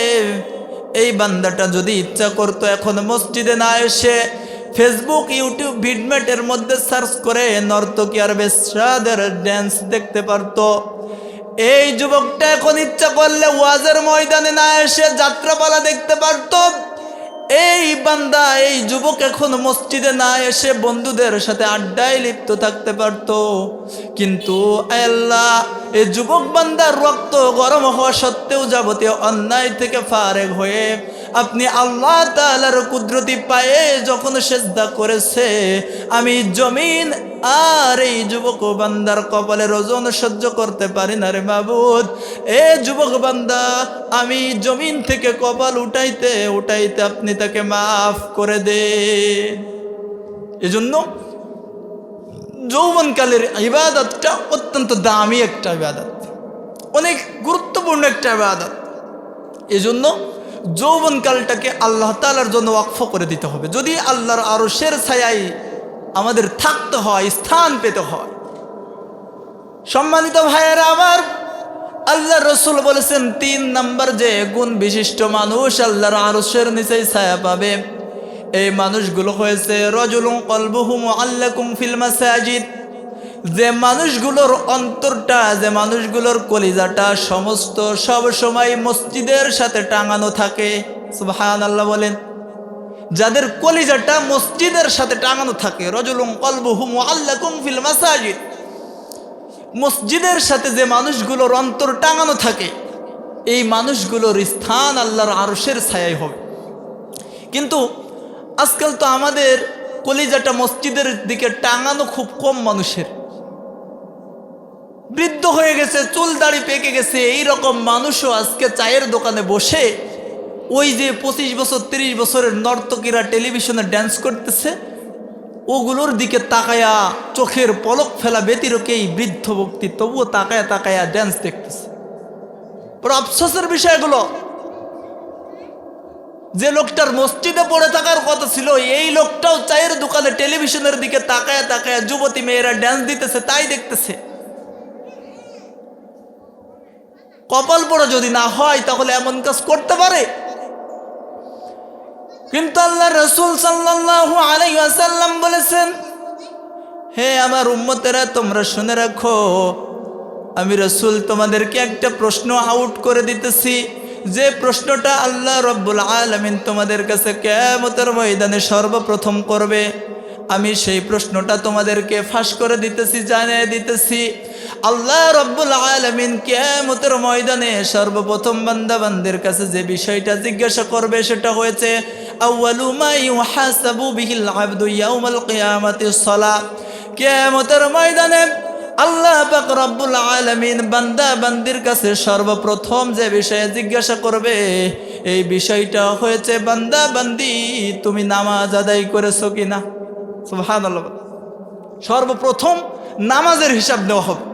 এই বান্দাটা যদি ইচ্ছা করতো এখন মসজিদে না এসে ফেসবুক, ইউটিউব, ভিডমেটের মধ্যে সার্চ করে নর্তকী আর বেশ্যাদের ড্যান্স দেখতে পারতো। এই যুবকটা এখন ইচ্ছা করলে ওয়াজের ময়দানে না এসে যাত্রাপালা দেখতে পারত। এই বান্দা, এই যুবক এখন মসজিদে না এসে বন্ধুদের সাথে আড্ডায় লিপ্ত থাকতে পারত। কিন্তু আল্লাহ, এই যুবক বান্দার রক্ত গরম হওয়া সত্ত্বেও যাবতীয় অন্যায় থেকে ফারেক হয়ে আপনি আল্লাহ তাআলার কুদরতি পায়ে যখন সেজদা করেছে, আমি জমিন আর এই যুবক বান্দার কপালের ওজন সহ্য করতে পারি না রে মাবুদ। এ যুবক বান্দা, আমি জমিন থেকে কপাল উঠাইতে উঠাইতে আপনি তাকে মাফ করে দেন। এজন্য যৌবনকালের ইবাদতটা অত্যন্ত দামি একটা ইবাদত, অনেক গুরুত্বপূর্ণ একটা ইবাদত। এজন্য যৌবনকালটাকে আল্লাহ তাআলার জন্য ওয়াকফ করে দিতে হবে। যদি আল্লাহর আরশের ছায়ায় আমাদের থাকতে হয়, স্থান পেতে হয়। সম্মানিত ভাইয়েরা আমার, আল্লাহ রসুল বলেছেন 3 নাম্বার যে গুণ বিশিষ্ট মানুষ আল্লাহর আরশের নিচে ছায়া পাবে, এই মানুষগুলো হয়েছে রাজুলুন কলবুহু মুআল্লাকুম ফিল মাসাজিদ। যে মানুষগুলোর অন্তরটা, যে মানুষগুলোর কলিজাটা সমস্ত সব সময় মসজিদের সাথে টাঙানো থাকে। সুবহানাল্লাহ বলেন। যাদের কলিজাটা মসজিদের সাথে টাঙানো থাকে, রাজুলুন কলবুহু মুআল্লাকুম ফিল মাসাজিদ, মসজিদের সাথে যে মানুষগুলোর অন্তর টাঙানো থাকে, এই মানুষগুলোর স্থান আল্লাহর আরশের ছায়ায় হবে। কিন্তু আজকাল তো আমাদের কলিজাটা মসজিদের দিকে টাঙানো খুব কম মানুষের। বৃদ্ধ হয়ে গেছে, চুল দাড়ি পেকে গেছে, এইরকম মানুষও আজকে চায়ের দোকানে বসে ওই যে 25 বছর 30 বছরের নর্তকীরা টেলিভিশনে ড্যান্স করতেছে, ওগুলোর দিকে তাকায়া চোখের পলক ফেলা ব্যতিরেকে এই বৃদ্ধ ব্যক্তি তবুও তাকায়া তাকায়া ড্যান্স দেখতেছে। বড় আফসোসের বিষয়গুলো। যে লোকটার মসজিদে পড়ে থাকার কথা ছিল, এই লোকটাও চায়ের দোকানে টেলিভিশনের দিকে তাকায়া তাকায়া যুবতী মেয়েরা ড্যান্স দিতেছে তাই দেখতেছে। কপাল পড়া যদি না হয় তাহলে এমন কাজ করতে পারে। কিন্তু আল্লাহ রাসূল সাল্লাল্লাহু আলাইহি ওয়াসাল্লাম বলেছেন, হে আমার উম্মতেরা, তোমরা শুনে রাখো, আমি রাসূল তোমাদেরকে একটা প্রশ্ন আউট করে দিতেছি, যে প্রশ্নটা আল্লাহ রব্বুল আলামিন তোমাদের কাছে কিয়ামতের ময়দানে সর্বপ্রথম করবে। আমি সেই প্রশ্নটা তোমাদেরকে ফাঁস করে দিতেছি, জানিয়ে দিতেছি। আল্লাহ রব্বুল আলামিন কিয়ামতের ময়দানে সর্বপ্রথম বান্দাবান্দের কাছে যে বিষয়টা জিজ্ঞাসা করবে সেটা হয়েছে আউয়ালু মা ইউহাসাবু বিহিল আবদু ইয়াউমাল কিয়ামাতিস সালাহ। কিয়ামতের ময়দানে আল্লাহ পাক রব্বুল আলামিন বান্দা বান্দির কাছে সর্বপ্রথম যে বিষয়ে জিজ্ঞাসা করবে, এই বিষয়টা হয়েছে বান্দা বান্দি তুমি নামাজ আদায় করেছো কিনা। সুবহানাল্লাহ। সর্বপ্রথম নামাজের হিসাব নেওয়া হবে।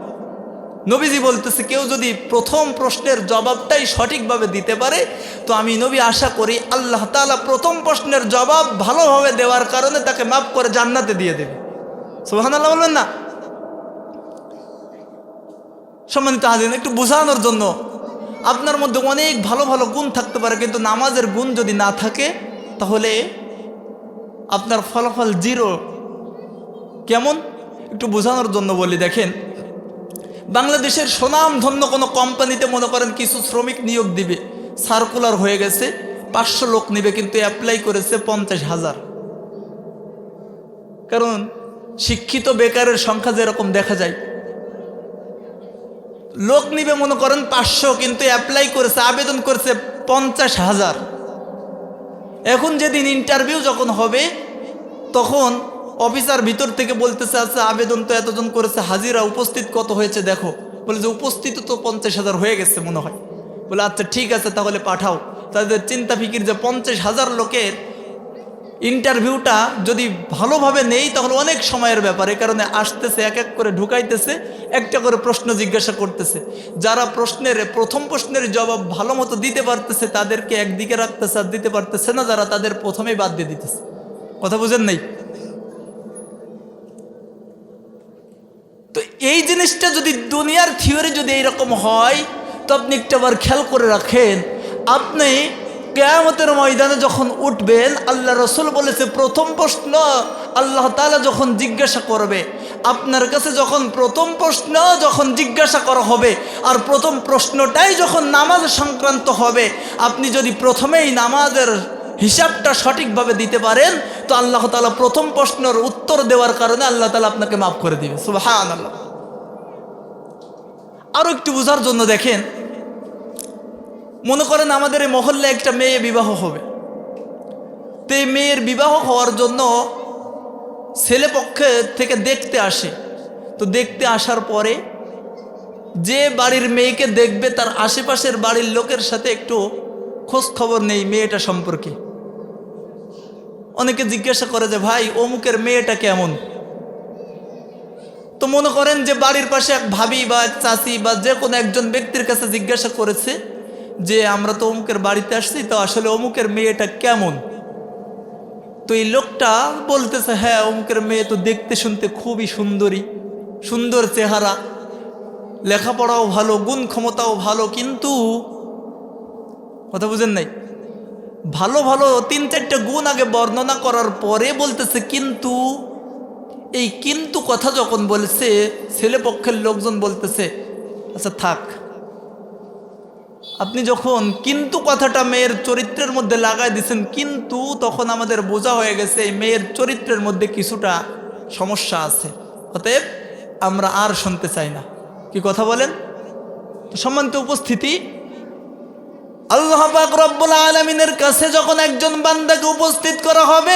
নবীজি বলতেছে, কেউ যদি প্রথম প্রশ্নের জবাবটাই সঠিকভাবে দিতে পারে তো আমি নবী আশা করি আল্লাহ তাআলা প্রথম প্রশ্নের জবাব ভালোভাবে দেওয়ার কারণে তাকে মাফ করে জান্নাতে দিয়ে দেবে। সুবহানাল্লাহ বলবেন না? সম্মানিত হাজির, একটু বোঝানোর জন্য, আপনার মধ্যে অনেক ভালো ভালো গুণ থাকতে পারে, কিন্তু নামাজের গুণ যদি না থাকে তাহলে আপনার ফলাফল জিরো। কেমন? একটু বোঝানোর জন্য বলি। দেখেন, বাংলাদেশের সুনামধন্য কোনো কোম্পানিতে মনে করেন কিছু শ্রমিক নিয়োগ দিবে, সার্কুলার হয়ে গেছে 500 লোক নিবে, কিন্তু অ্যাপ্লাই করেছে 50,000। কারণ শিক্ষিত বেকারের সংখ্যা যেরকম দেখা যায়, লোক নিবে মনে করেন 500, কিন্তু অ্যাপ্লাই করেছে, আবেদন করেছে 50,000। এখন যেদিন ইন্টারভিউ যখন হবে, তখন অফিসার ভিতর থেকে বলতেছে, আচ্ছা আবেদন তো এতজন করেছে, হাজিরা উপস্থিত কত হয়েছে দেখো। বলে যে উপস্থিত তো 50,000 হয়ে গেছে মনে হয়। বলে আচ্ছা ঠিক আছে, তাহলে পাঠাও। তাদের চিন্তা ফিকির যে 50,000 লোকের ইন্টারভিউটা যদি ভালোভাবে নেই তাহলে অনেক সময়ের ব্যাপার। এই কারণে আসতেছে, এক এক করে ঢুকাইতেছে, একটা করে প্রশ্ন জিজ্ঞাসা করতেছে। যারা প্রথম প্রশ্নের জবাব ভালো মতো দিতে পারতেছে তাদেরকে একদিকে রাখতেছে, আর দিতে পারতেছে না যারা, তাদের প্রথমেই বাদ দিয়ে দিতেছে। কথা বুঝেন নাই? তো এই জিনিসটা যদি দুনিয়ার থিওরি যদি এইরকম হয়, তো আপনি একটাবার খেয়াল করে রাখেন, আপনি কিয়ামতের ময়দানে যখন উঠবেন, আল্লাহ রসুল বলেছে প্রথম প্রশ্ন আল্লাহ তাআলা যখন জিজ্ঞাসা করবে আপনার কাছে, যখন প্রথম প্রশ্ন যখন জিজ্ঞাসা করা হবে, আর প্রথম প্রশ্নটাই যখন নামাজ সংক্রান্ত হবে, আপনি যদি প্রথমেই নামাজের হিসাবটা সঠিকভাবে দিতে পারেন, তো আল্লাহ তাআলা প্রথম প্রশ্নের উত্তর দেওয়ার কারণে আল্লাহ তাআলা আপনাকে মাফ করে দিবে। সুবহানাল্লাহ। আরও একটু বোঝার জন্য দেখেন, মনে করেন আমাদের এই মহল্লায় একটা মেয়ে বিবাহ হবে। তো এই মেয়ের বিবাহ হওয়ার জন্য ছেলে পক্ষে থেকে দেখতে আসে। তো দেখতে আসার পরে যে বাড়ির মেয়েকে দেখবে, তার আশেপাশের বাড়ির লোকের সাথে একটু খোঁজ খবর নেই মেয়েটা সম্পর্কে। অনেকে জিজ্ঞাসা করে যে ভাই অমুকের মেয়েটা কেমন। তো মনে করেন যে বাড়ির পাশে এক ভাবি বা এক চাচি বা যে কোনো একজন ব্যক্তির কাছে জিজ্ঞাসা করেছে যে আমরা তো অমুকের বাড়িতে আসছি, তো আসলে অমুকের মেয়েটা কেমন। তো এই লোকটা বলতেছে, হ্যাঁ অমুকের মেয়ে তো দেখতে শুনতে খুবই সুন্দরী, সুন্দর চেহারা, লেখাপড়াও ভালো, গুণ ক্ষমতাও ভালো, কিন্তু কথা বুঝেন নাই, ভালো ভালো 3-4টা গুণ আগে বর্ণনা করার পরে বলতেছে কিন্তু। এই কিন্তু কথা যখন বলছে, ছেলে পক্ষের লোকজন বলতেছে আচ্ছা থাক, আপনি যখন কিন্তু কথাটা মেয়ের চরিত্রের মধ্যে লাগাই দিচ্ছেন, কিন্তু তখন আমাদের বোঝা হয়ে গেছে এই মেয়ের চরিত্রের মধ্যে কিছুটা সমস্যা আছে, অতএব আমরা আর শুনতে চাই না। কি কথা বলেন? সম্মানিত উপস্থিতি, আল্লাহ পাক রব্বুল আলামিনের কাছে যখন একজন বান্দাকে উপস্থিত করা হবে,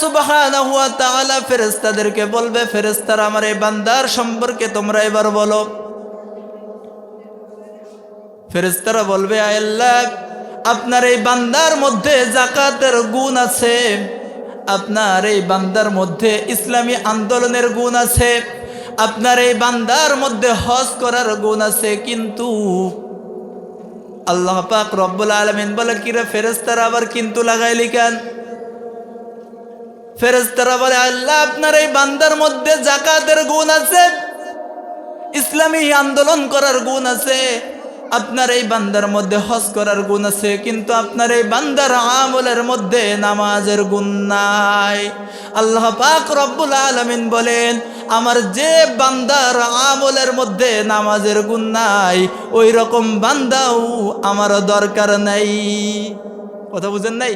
সুবহানাহু ওয়া তাআলা ফেরেশতাদেরকে বলবে, ফেরেশতারা আমার এই বান্দার সম্পর্কে তোমরা এবার বলো। ফেরেশতারা বলবে, আয় আল্লাহ, আপনার এই বান্দার মধ্যে যাকাতের গুণ আছে, আপনার এই বান্দার মধ্যে ইসলামী আন্দোলনের গুণ আছে, আপনার এই বান্দার মধ্যে হজ করার গুণ আছে, কিন্তু আল্লাহ পাক রব্বুল আলামিন বলে, কিরে ফেরেশতারা আবার কিন্তু লাগাইলি কেন? ফেরেশতারা বলে, আল্লাহ আপনার এই বান্দার মধ্যে যাকাতের গুণ আছে, ইসলামী আন্দোলন করার গুণ আছে, আপনার এই বান্দার মধ্যে হজ করার গুণ আছে, কিন্তু আপনার এই বান্দার আমলের মধ্যে নামাজের গুণ নাই। আল্লাহ পাক রব্বুল আলামিন বলেন, আমার যে বান্দার আমলের মধ্যে নামাজের গুণ নাই, ওই রকম বান্দাও আমার দরকার নাই। কথা বুঝেন নাই?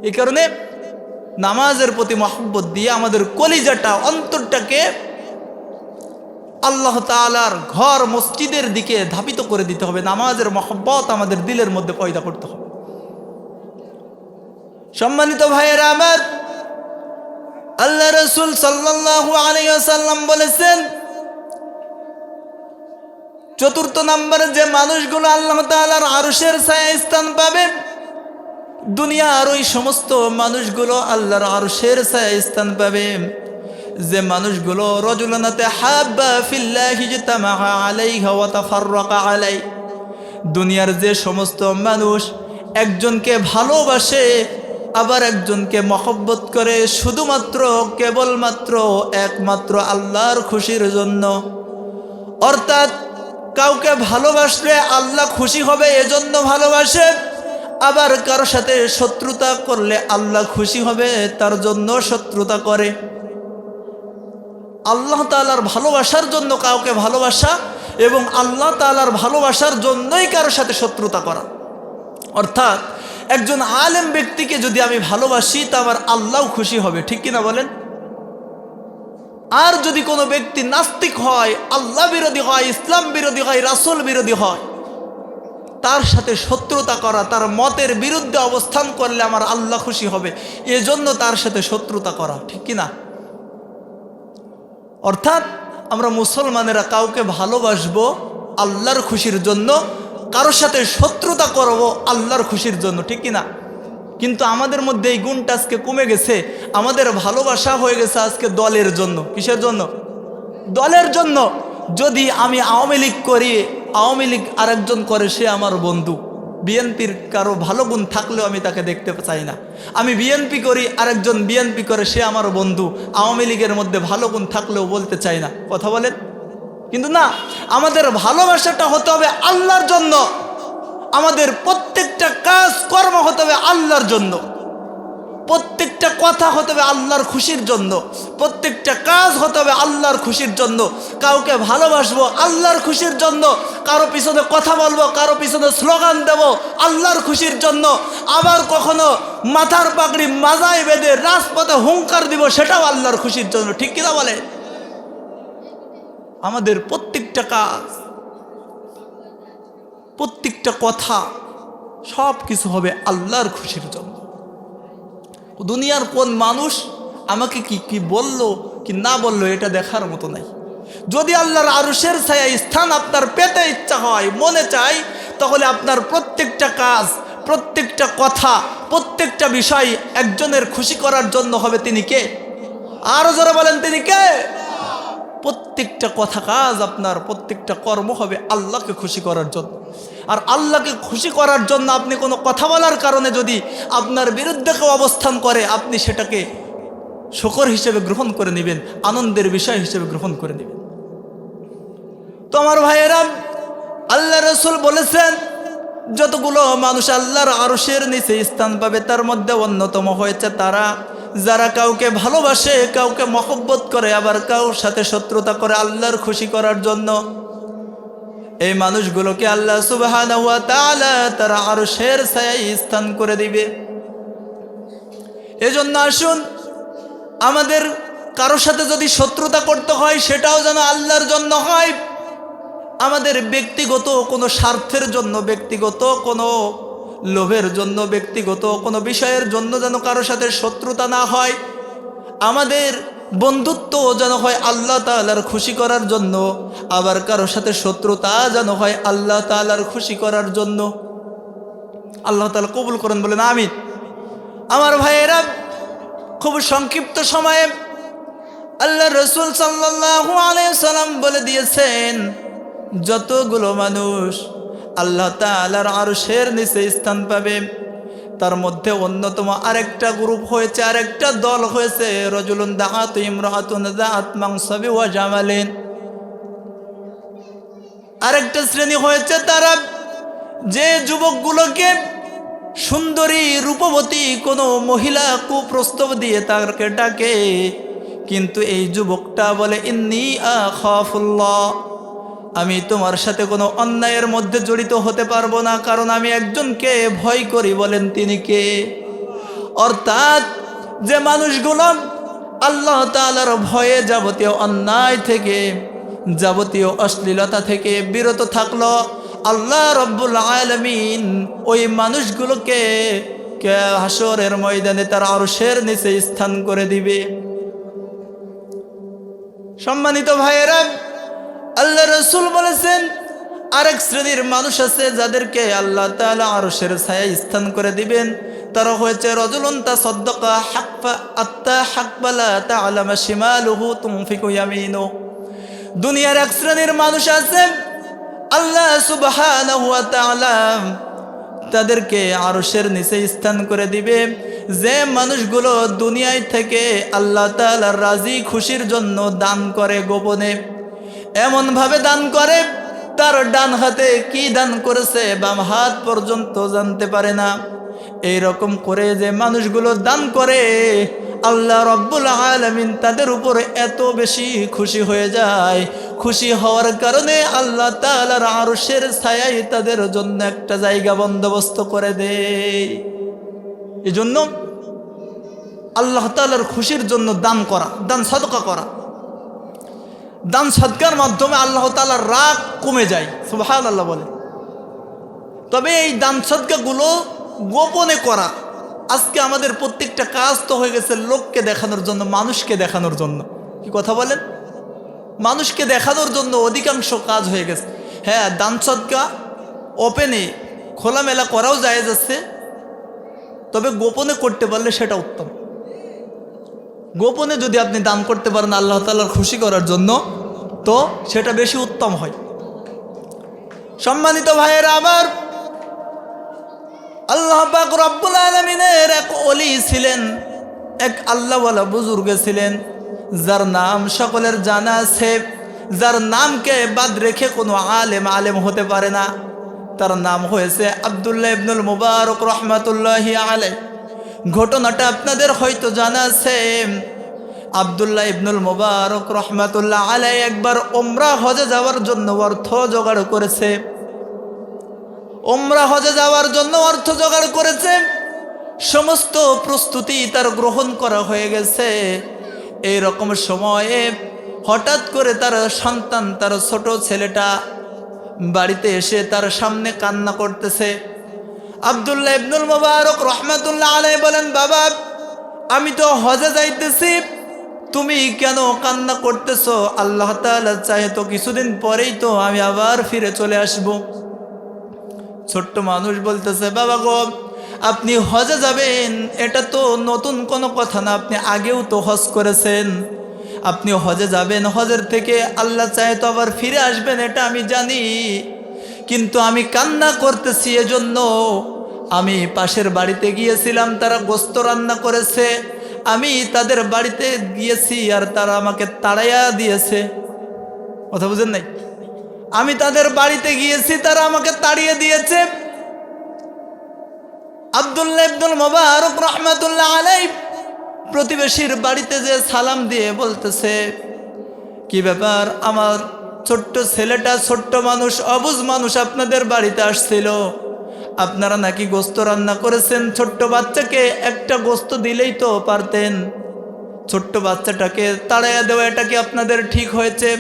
এই কারণে নামাজের প্রতি মহব্বত দিয়ে আমাদের কলিজাটা, অন্তরটাকে আল্লাহ তাআলার ঘর মসজিদের দিকে ধাবিত করে দিতে হবে। নামাজের মহব্বত আমাদের দিলের মধ্যে পয়দা করতে হবে। সম্মানিত ভাইয়েরা আমার, আল্লাহ রাসূল সাল্লাল্লাহু আলাইহি ওয়াসাল্লাম বলেছেন, চতুর্থ নম্বরে যে মানুষগুলো আল্লাহ তাআলার আরশের ছায়ায় স্থান পাবে, দুনিয়ার ওই সমস্ত মানুষগুলো আল্লাহর আরশের ছায়ায় স্থান পাবে যে মানুষগুলো রাজুলানাতে হাব্বা ফিল্লাহি ইজতামাআ আলাইহা ওয়া তাফাররাকা আলাই। দুনিয়ার যে সমস্ত মানুষ একজনকে ভালোবাসে, আবার একজনকে মহব্বত করে শুধুমাত্র কেবলমাত্র একমাত্র আল্লাহর খুশির জন্য, অর্থাৎ কাউকে ভালোবাসলে আল্লাহ খুশি হবে এজন্য ভালোবাসে, আবার কারো সাথে শত্রুতা করলে আল্লাহ খুশি হবে তার জন্য শত্রুতা করে। আল্লাহ তাআলার ভালোবাসার জন্য কাউকে ভালোবাসা এবং আল্লাহ তাআলার ভালোবাসার জন্যই কারোর সাথে শত্রুতা করা। অর্থাৎ একজন আলেম ব্যক্তিকে যদি আমি ভালোবাসি তা আমার আল্লাহ খুশি হবে, ঠিক কিনা বলেন? আর যদি কোনো ব্যক্তি নাস্তিক হয়, আল্লাহ বিরোধী হয়, ইসলাম বিরোধী হয়, রাসূল বিরোধী হয়, তার সাথে শত্রুতা করা, তার মতের বিরুদ্ধে অবস্থান করলে আমার আল্লাহ খুশি হবে, এজন্য তার সাথে শত্রুতা করা, ঠিক কিনা? অর্থাৎ আমরা মুসলমানেরা কাউকে ভালোবাসবো আল্লাহর খুশির জন্য, কারোর সাথে শত্রুতা করব আল্লাহর খুশির জন্য, ঠিক কিনা? কিন্তু আমাদের মধ্যে এই গুণটা আজকে কমে গেছে। আমাদের ভালোবাসা হয়ে গেছে আজকে দলের জন্য। কিসের জন্য? দলের জন্য। যদি আমি আওয়ামী লীগ করি, আওয়ামী লীগ আরেকজন করে, সে আমার বন্ধু। বিএনপির কারো ভালো গুণ থাকলেও আমি তাকে দেখতে চাই না। আমি বিএনপি করি, আরেকজন বিএনপি করে, সে আমার বন্ধু। আওয়ামী লীগের মধ্যে ভালো গুণ থাকলেও বলতে চাই না। কথা বলেন? কিন্তু না, আমাদের ভালোবাসাটা হতে হবে আল্লাহর জন্য। আমাদের প্রত্যেকটা কাজ কর্ম হতে হবে আল্লাহর জন্য, প্রত্যেকটা কথা হতে হবে আল্লাহর খুশির জন্য, প্রত্যেকটা কাজ হতে হবে আল্লাহর খুশির জন্য। কাউকে ভালোবাসবো আল্লাহর খুশির জন্য, কারো পিছনে কথা বলবো, কারো পিছনে স্লোগান দেব আল্লাহর খুশির জন্য। আবার কখনো মাথার পাগড়ি মাজায় বেঁধে রাজপথে হুঙ্কার দিব, সেটাও আল্লাহর খুশির জন্য, ঠিক কিনা বলে? আমাদের প্রত্যেকটা কাজ, প্রত্যেকটা কথা, সব কিছু হবে আল্লাহর খুশির জন্য। দুনিয়ার কোন মানুষ আমাকে কি বলল কি না বলল এটা দেখার মতো নাই। যদি আল্লাহর আরশের ছায়ায় স্থান আপনার পেতে ইচ্ছা হয়, মনে চাই, তাহলে আপনার প্রত্যেকটা কাজ, প্রত্যেকটা কথা, প্রত্যেকটা বিষয় একজনের খুশি করার জন্য হবে। তিনি কে? আরো যারা বলেন তিনি কে? প্রত্যেকটা কথা, কাজ, আপনার প্রত্যেকটা কর্ম হবে আল্লাহকে খুশি করার জন্য। আর আল্লাহকে খুশি করার জন্য আপনি কোনো কথা বলার কারণে যদি আপনার বিরুদ্ধে কেউ অবস্থান করে, আপনি সেটাকে শুকর হিসেবে গ্রহণ করে নেবেন, আনন্দের বিষয় হিসেবে গ্রহণ করে নেবেন। তো আমার ভাইয়েরা, আল্লাহ রাসূল বলেছেন, যতগুলো মানুষ আল্লাহর আরশের নিচে স্থান পাবে তার মধ্যে অন্যতম হয়েছে তারা যারা কাউকে ভালোবাসে, কাউকে মহব্বত করে, আবার কারোর সাথে শত্রুতা করে আল্লাহর খুশি করার জন্য। এই মানুষগুলোকে আল্লাহ সুবহানাহু ওয়া তাআলা তার আরশের ছায়ায় স্থান করে দিবে। এজন্য আসুন, আমাদের কারোর সাথে যদি শত্রুতা করতে হয় সেটাও যেন আল্লাহর জন্য হয়। আমাদের ব্যক্তিগত কোনো স্বার্থের জন্য, ব্যক্তিগত কোনো লোভের জন্য, ব্যক্তিগত কোনো বিষয়ের জন্য যেন কারোর সাথে শত্রুতা না হয়। আমাদের বন্ধুত্ব যেন হয় আল্লাহ তাআলার খুশি করার জন্য, আবার কারোর সাথে শত্রুতা যেন হয় আল্লাহ তাআলার খুশি করার জন্য। আল্লাহ তাআলা কবুল করেন, বলেন আমিন। আমার ভাইয়েরা, খুব সংক্ষিপ্ত সময়ে আল্লাহ রাসূল সাল্লাল্লাহু আলাইহি সাল্লাম বলে দিয়েছেন, যতগুলো মানুষ আল্লাহ তাআলার আরশের নিচে স্থান পাবে তার মধ্যে অন্যতম আরেকটা গ্রুপ হয়েছে, আরেকটা দল হয়েছে, রাজুলুন দাআত ইমরাআতুন যাআত মানসাবি ওয়া জামালিন। আরেকটা শ্রেণী হয়েছে তারা যে যুবকগুলোকে সুন্দরী রূপবতী কোনো মহিলা কুপ্রস্তাব দিয়ে তাকে ডাকে, কিন্তু এই যুবকটা বলে ইন্নী আখাফুল্লাহ, আমি তোমার সাথে কোনো অন্যায়ের মধ্যে জড়িত হতে পারবো না, কারণ আমি একজনকে ভয় করি। বলেন তিনি কে? অর্থাৎ যে মানুষগুলো আল্লাহ তাআলার ভয়ে যাবতীয় অন্যায় থেকে, যাবতীয় অশ্লীলতা থেকে বিরত থাকলো, আল্লাহ রব্বুল আলামিন ওই মানুষগুলোকে হাসরের ময়দানে তার আরশের নিচে স্থান করে দিবে। সম্মানিত ভাইয়েরা, আল্লাহ রাসূল বলেছেন, আরেক শ্রেণীর মানুষ আছে যাদেরকে আল্লাহ তাআলা আরশের ছায়ায় স্থান করে দিবেন। তারা হয়েছে রাজুলুন তাসাদ্দাকা হাক্ফা আত্তা হাকবালা তাআলামা শিমালুহু তুনফিকু ইয়ামিনু। দুনিয়ার এক শ্রেণীর মানুষ আছে, আল্লাহ সুবহানাহু ওয়া তাআলা তাদেরকে আরশের নিচে স্থান করে দিবে, যে মানুষগুলো দুনিয়ায় থেকে আল্লাহ তাআলার রাজি খুশির জন্য দান করে গোপনে। এমনভাবে দান করে তার ডান হাতে কি দান করেছে বাম হাত পর্যন্ত জানতে পারে না। এই রকম করে যে মানুষগুলো দান করে, আল্লাহ রব্বুল আলামিন তাদের উপরে এত বেশি খুশি হয়ে যায়, খুশি হওয়ার কারণে আল্লাহ তাআলার আরশের ছায়ায় তাদের জন্য একটা জায়গা বন্দোবস্ত করে দেয়। এজন্য আল্লাহ তাআলার খুশির জন্য দান করা, দান সদকা করা, দান সদকার মাধ্যমে আল্লাহ তাআলার রাগ কমে যায়। সুবহানাল্লাহ বলে। তবে এই দান সদকাগুলো গোপনে করা। আজকে আমাদের প্রত্যেকটা কাজ তো হয়ে গেছে লোককে দেখানোর জন্য, মানুষকে দেখানোর জন্য। কি কথা বলেন? মানুষকে দেখানোর জন্য অধিকাংশ কাজ হয়ে গেছে। হ্যাঁ, দান সদকা ওপেনে খোলামেলা করাও জায়েজ আছে, তবে গোপনে করতে পারলে সেটা উত্তম। গোপনে যদি আপনি দান করতে পারেন আল্লাহ তাআলার খুশি করার জন্য, তো সেটা বেশি উত্তম হয়। সম্মানিত ভাইয়েরা আমার, আল্লাহ পাক রব্বুল আলামিনের এক ওলি ছিলেন, এক আল্লাহওয়ালা বুজুর্গ ছিলেন, যার নাম সকলের জানা আছে, যার নামকে বাদ রেখে কোনো আলেম হতে পারে না। তার নাম হয়েছে আব্দুল্লাহ ইবনুল মুবারক রহমাতুল্লাহি আলাইহি। ঘটনাটা আপনাদের হয়তো জানা আছে। আব্দুল্লাহ ইবনুল মুবারক রহমাতুল্লাহ আলাইহি একবার উমরা হজে যাওয়ার জন্য অর্থ জোগাড় করেছে। উমরা হজে যাওয়ার জন্য অর্থ জোগাড় করেছে, সমস্ত প্রস্তুতি তার গ্রহণ করা হয়ে গেছে। এই রকম সময়ে হঠাৎ করে তার সন্তান, তার ছোট ছেলেটা বাড়িতে এসে তার সামনে কান্না করতেছে। আব্দুল্লাহ ইবনুল মুবারক রহমাতুল্লাহ আলাইহি বলেন, বাবা, আমি তো হজে যাইতেছি, তুমি কেন কান্না করতেছো? আল্লাহ তাআলা চাহে তো কিছুদিন পরেই তো আমি আবার ফিরে চলে আসব। ছোট্ট মানুষ বলতেছে, বাবা গো, আপনি হজে যাবেন এটা তো নতুন কোনো কথা না, আপনি আগেও তো হজ করেছেন। আপনি হজে যাবেন, হজের থেকে আল্লাহ চাহে তো আবার ফিরে আসবেন, এটা আমি জানি। কিন্তু আমি কান্না করতেছি এজন্য, আমি পাশের বাড়িতে গিয়েছিলাম, তারা গোস্ত রান্না করেছে, আমি তাদের বাড়িতে গিয়েছি আর তারা আমাকে তাড়াইয়া দিয়েছে। কথা বুঝেন নাই? আমি তাদের বাড়িতে গিয়েছি, তারা আমাকে তাড়িয়ে দিয়েছে। আব্দুল্লাহ ইবনুল মুবারক রহমাতুল্লাহ আলাইহি প্রতিবেশীর বাড়িতে যে সালাম দিয়ে বলতেছে, কি ব্যাপার, আমার ছোট্ট ছেলেটা, ছোট্ট মানুষ, অবুঝ মানুষ আপনাদের বাড়িতে আসছিল, আপনারা নাকি গোস্ত রান্না করেছেন, ছোট্ট বাচ্চাকে একটা গোস্ত দিলেই তো পারতেন, ছোট্ট বাচ্চাটাকে তাড়াইয়া দেওয়া এটা কি আপনাদের ঠিক হয়েছে?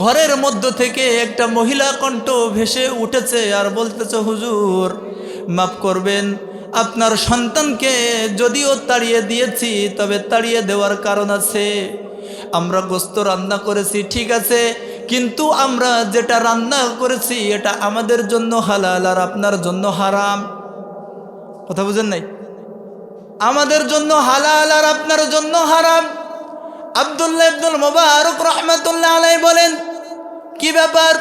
ঘরের মধ্য থেকে একটা মহিলা কণ্ঠ ভেসে উঠেছে আর বলতেছে, হুজুর মাফ করবেন, আপনার সন্তানকে যদিও তাড়িয়ে দিয়েছি, তবে তাড়িয়ে দেওয়ার কারণ আছে। আমরা গোস্ত রান্না করেছি ঠিক আছে, কিন্তু আমরা যেটা রান্না করেছি এটা আমাদের জন্য হালাল আর আপনার জন্য হারাম। কথা বুঝেন নাই? আমাদের জন্য হালাল আর আপনার জন্য হারাম। আব্দুল্লাহ ইবনুল মুবারক রাহমাতুল্লাহ আলাইহি বলেন, কি ব্যাপার,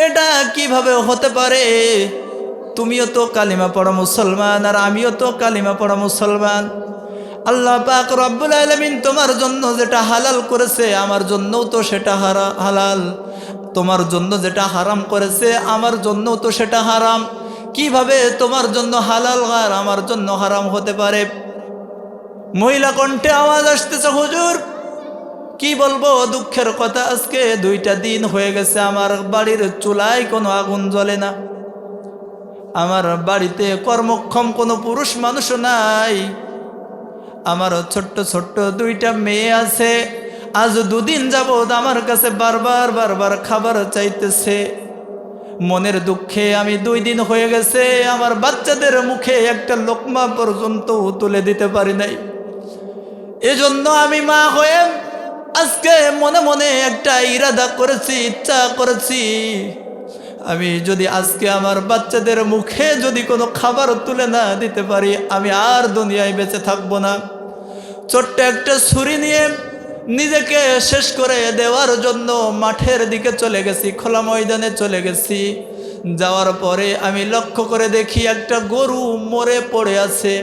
এটা কিভাবে হতে পারে? তুমিও তো কালিমা পড়া মুসলমান আর আমিও তো কালিমা পড়া মুসলমান। আল্লাহ পাক রব্বুল আলামিন তোমার জন্য যেটা হালাল করেছে আমার জন্যও তো সেটা হালাল, তোমার জন্য যেটা হারাম করেছে আমার জন্যও তো সেটা হারাম। কিভাবে তোমার জন্য হালাল আর আমার জন্য হারাম হতে পারে? মহিলা কণ্ঠে আওয়াজ আসতেছে, হুজুর কি বলবো, দুঃখের কথা, আজকে 2টা দিন হয়ে গেছে আমার বাড়ির চুলায় কোনো আগুন জ্বলে না, আমার বাড়িতে কর্মক্ষম কোনো পুরুষ মানুষও নাই, আমার ছোট্ট ছোট্ট 2টা মেয়ে আছে, আজ 2 দিন যাবৎ আমার কাছে বারবার খাবার চাইতেছে। মনের দুঃখে আমি 2 দিন হয়ে গেছে আমার বাচ্চাদের মুখে একটা লোকমা পর্যন্ত তুলে দিতে পারি নাই। এজন্য আমি মা হয়ে আজকে মনে মনে একটা ইরাদা করেছি, ইচ্ছা করেছি, আমি যদি আজকে আমার বাচ্চাদের মুখে যদি কোনো খাবার তুলে না দিতে পারি, আমি আর দুনিয়ায় বেঁচে থাকবো না। ছোট্ট একটা ছুরি নিয়ে নিজেকে শেষ করে দেওয়ার জন্য মাঠের দিকে চলে গেছি, খোলা ময়দানে চলে গেছি। যাওয়ার পরে আমি লক্ষ্য করে দেখি একটা গরু মরে পড়ে আছে,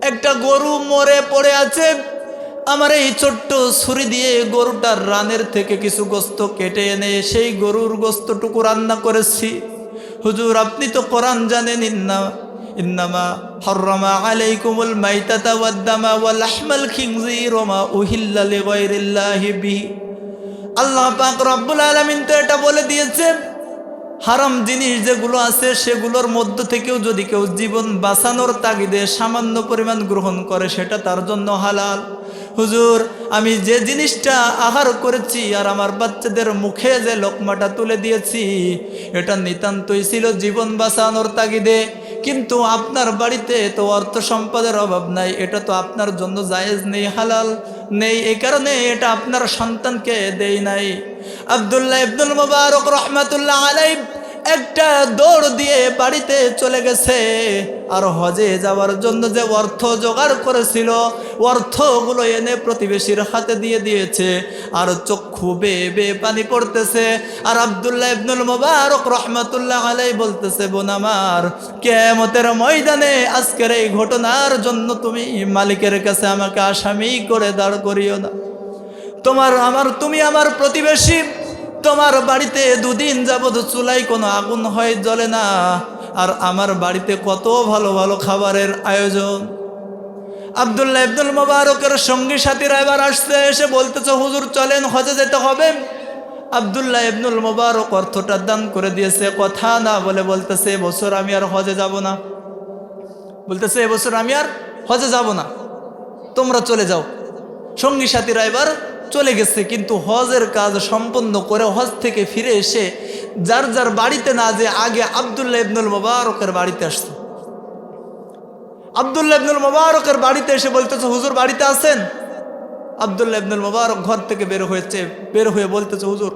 একটা গরু মরে পড়ে আছে। আমার এই ছোট্ট ছুরি দিয়ে গরুটার রানের থেকে কিছু গোস্ত কেটে এনে সেই গরুর গোস্তটুকু রান্না করেছি। হুজুর আপনি তো কোরআন জানেন, ইন্না ইন্নামা হাররামা আলাইকুমুল মাইতাতা ওয়াদ-দামা ওয়া লাহমাল খিনজির ওয়া মা উহিল্লা লিগাইরিল্লাহি বিহি। আল্লাহ পাক রব্বুল আলামিন তো এটা বলে দিয়েছে, হারাম জিনিস যেগুলো আছে সেগুলোর মধ্য থেকেও যদি কেউ জীবন বাঁচানোর তাগিদে সামান্য পরিমাণ গ্রহণ করে সেটা তার জন্য হালাল। হুজুর, আমি যে জিনিসটা আহার করেছি আর আমার বাচ্চাদের মুখে যে লোকমাটা তুলে দিয়েছি এটা নিতান্তই ছিল জীবন বাঁচানোর তাগিদে, কিন্তু আপনার বাড়িতে তো অর্থ সম্পদের অভাব নাই, এটা তো আপনার জন্য জায়েজ নেই, হালাল নেই, এই কারণে এটা আপনার সন্তানকে দেই নাই। আব্দুল্লাহ ইবনুল মুবারক রহমাতুল্লাহ আলাইহি একটা দৌড় দিয়ে বাড়িতে চলে গেছে, আর হজে যাওয়ার জন্য যে অর্থ জোগাড় করেছিল অর্থগুলো এনে প্রতিবেশীর হাতে দিয়ে দিয়েছে, আর চক্ষু বেয়ে বেয়ে পানি পড়তেছে। আর আব্দুল্লাহ ইবনুল মুবারক রহমাতুল্লাহ আলাইহি বলতেছে, বোন আমার, কিয়ামতের ময়দানে আজকের এই ঘটনার জন্য তুমি মালিকের কাছে আমাকে আসামি করে দাঁড় করিও না। তুমি আমার প্রতিবেশী, তোমার বাড়িতে দুদিন যাবত চুলায় কোনো আগুন হয় জ্বলে না, আর আমার বাড়িতে কত ভালো ভালো খাবারের আয়োজন। আব্দুল্লাহ ইবনুল মুবারকের সঙ্গী সাথীরা এবার আসছে, এসে বলতেছে, হুজুর চলেন হজে যেতে হবে। আব্দুল্লাহ ইবনুল মুবারক অর্থটা দান করে দিয়েছে, কথা না বলে বলতেছে, এবছর আমি আর হজে যাব না। বলতেছে, এবছর আমি আর হজে যাব না, তোমরা চলে যাও। সঙ্গী সাথীরা এবার চলে গেছে, কিন্তু হজের কাজ সম্পন্ন করে হজ থেকে ফিরে এসে যার যার বাড়িতে না যে আগে আব্দুল্লাহ ইবনুল মুবারকের বাড়িতে আসতো। আব্দুল্লাহ ইবনুল মুবারকের বাড়িতে এসে বলতেছে, হুজুর বাড়িতে আছেন? আব্দুল্লাহ ইবনুল মুবারক ঘর থেকে বের হয়ে বলতেছে, হুজুর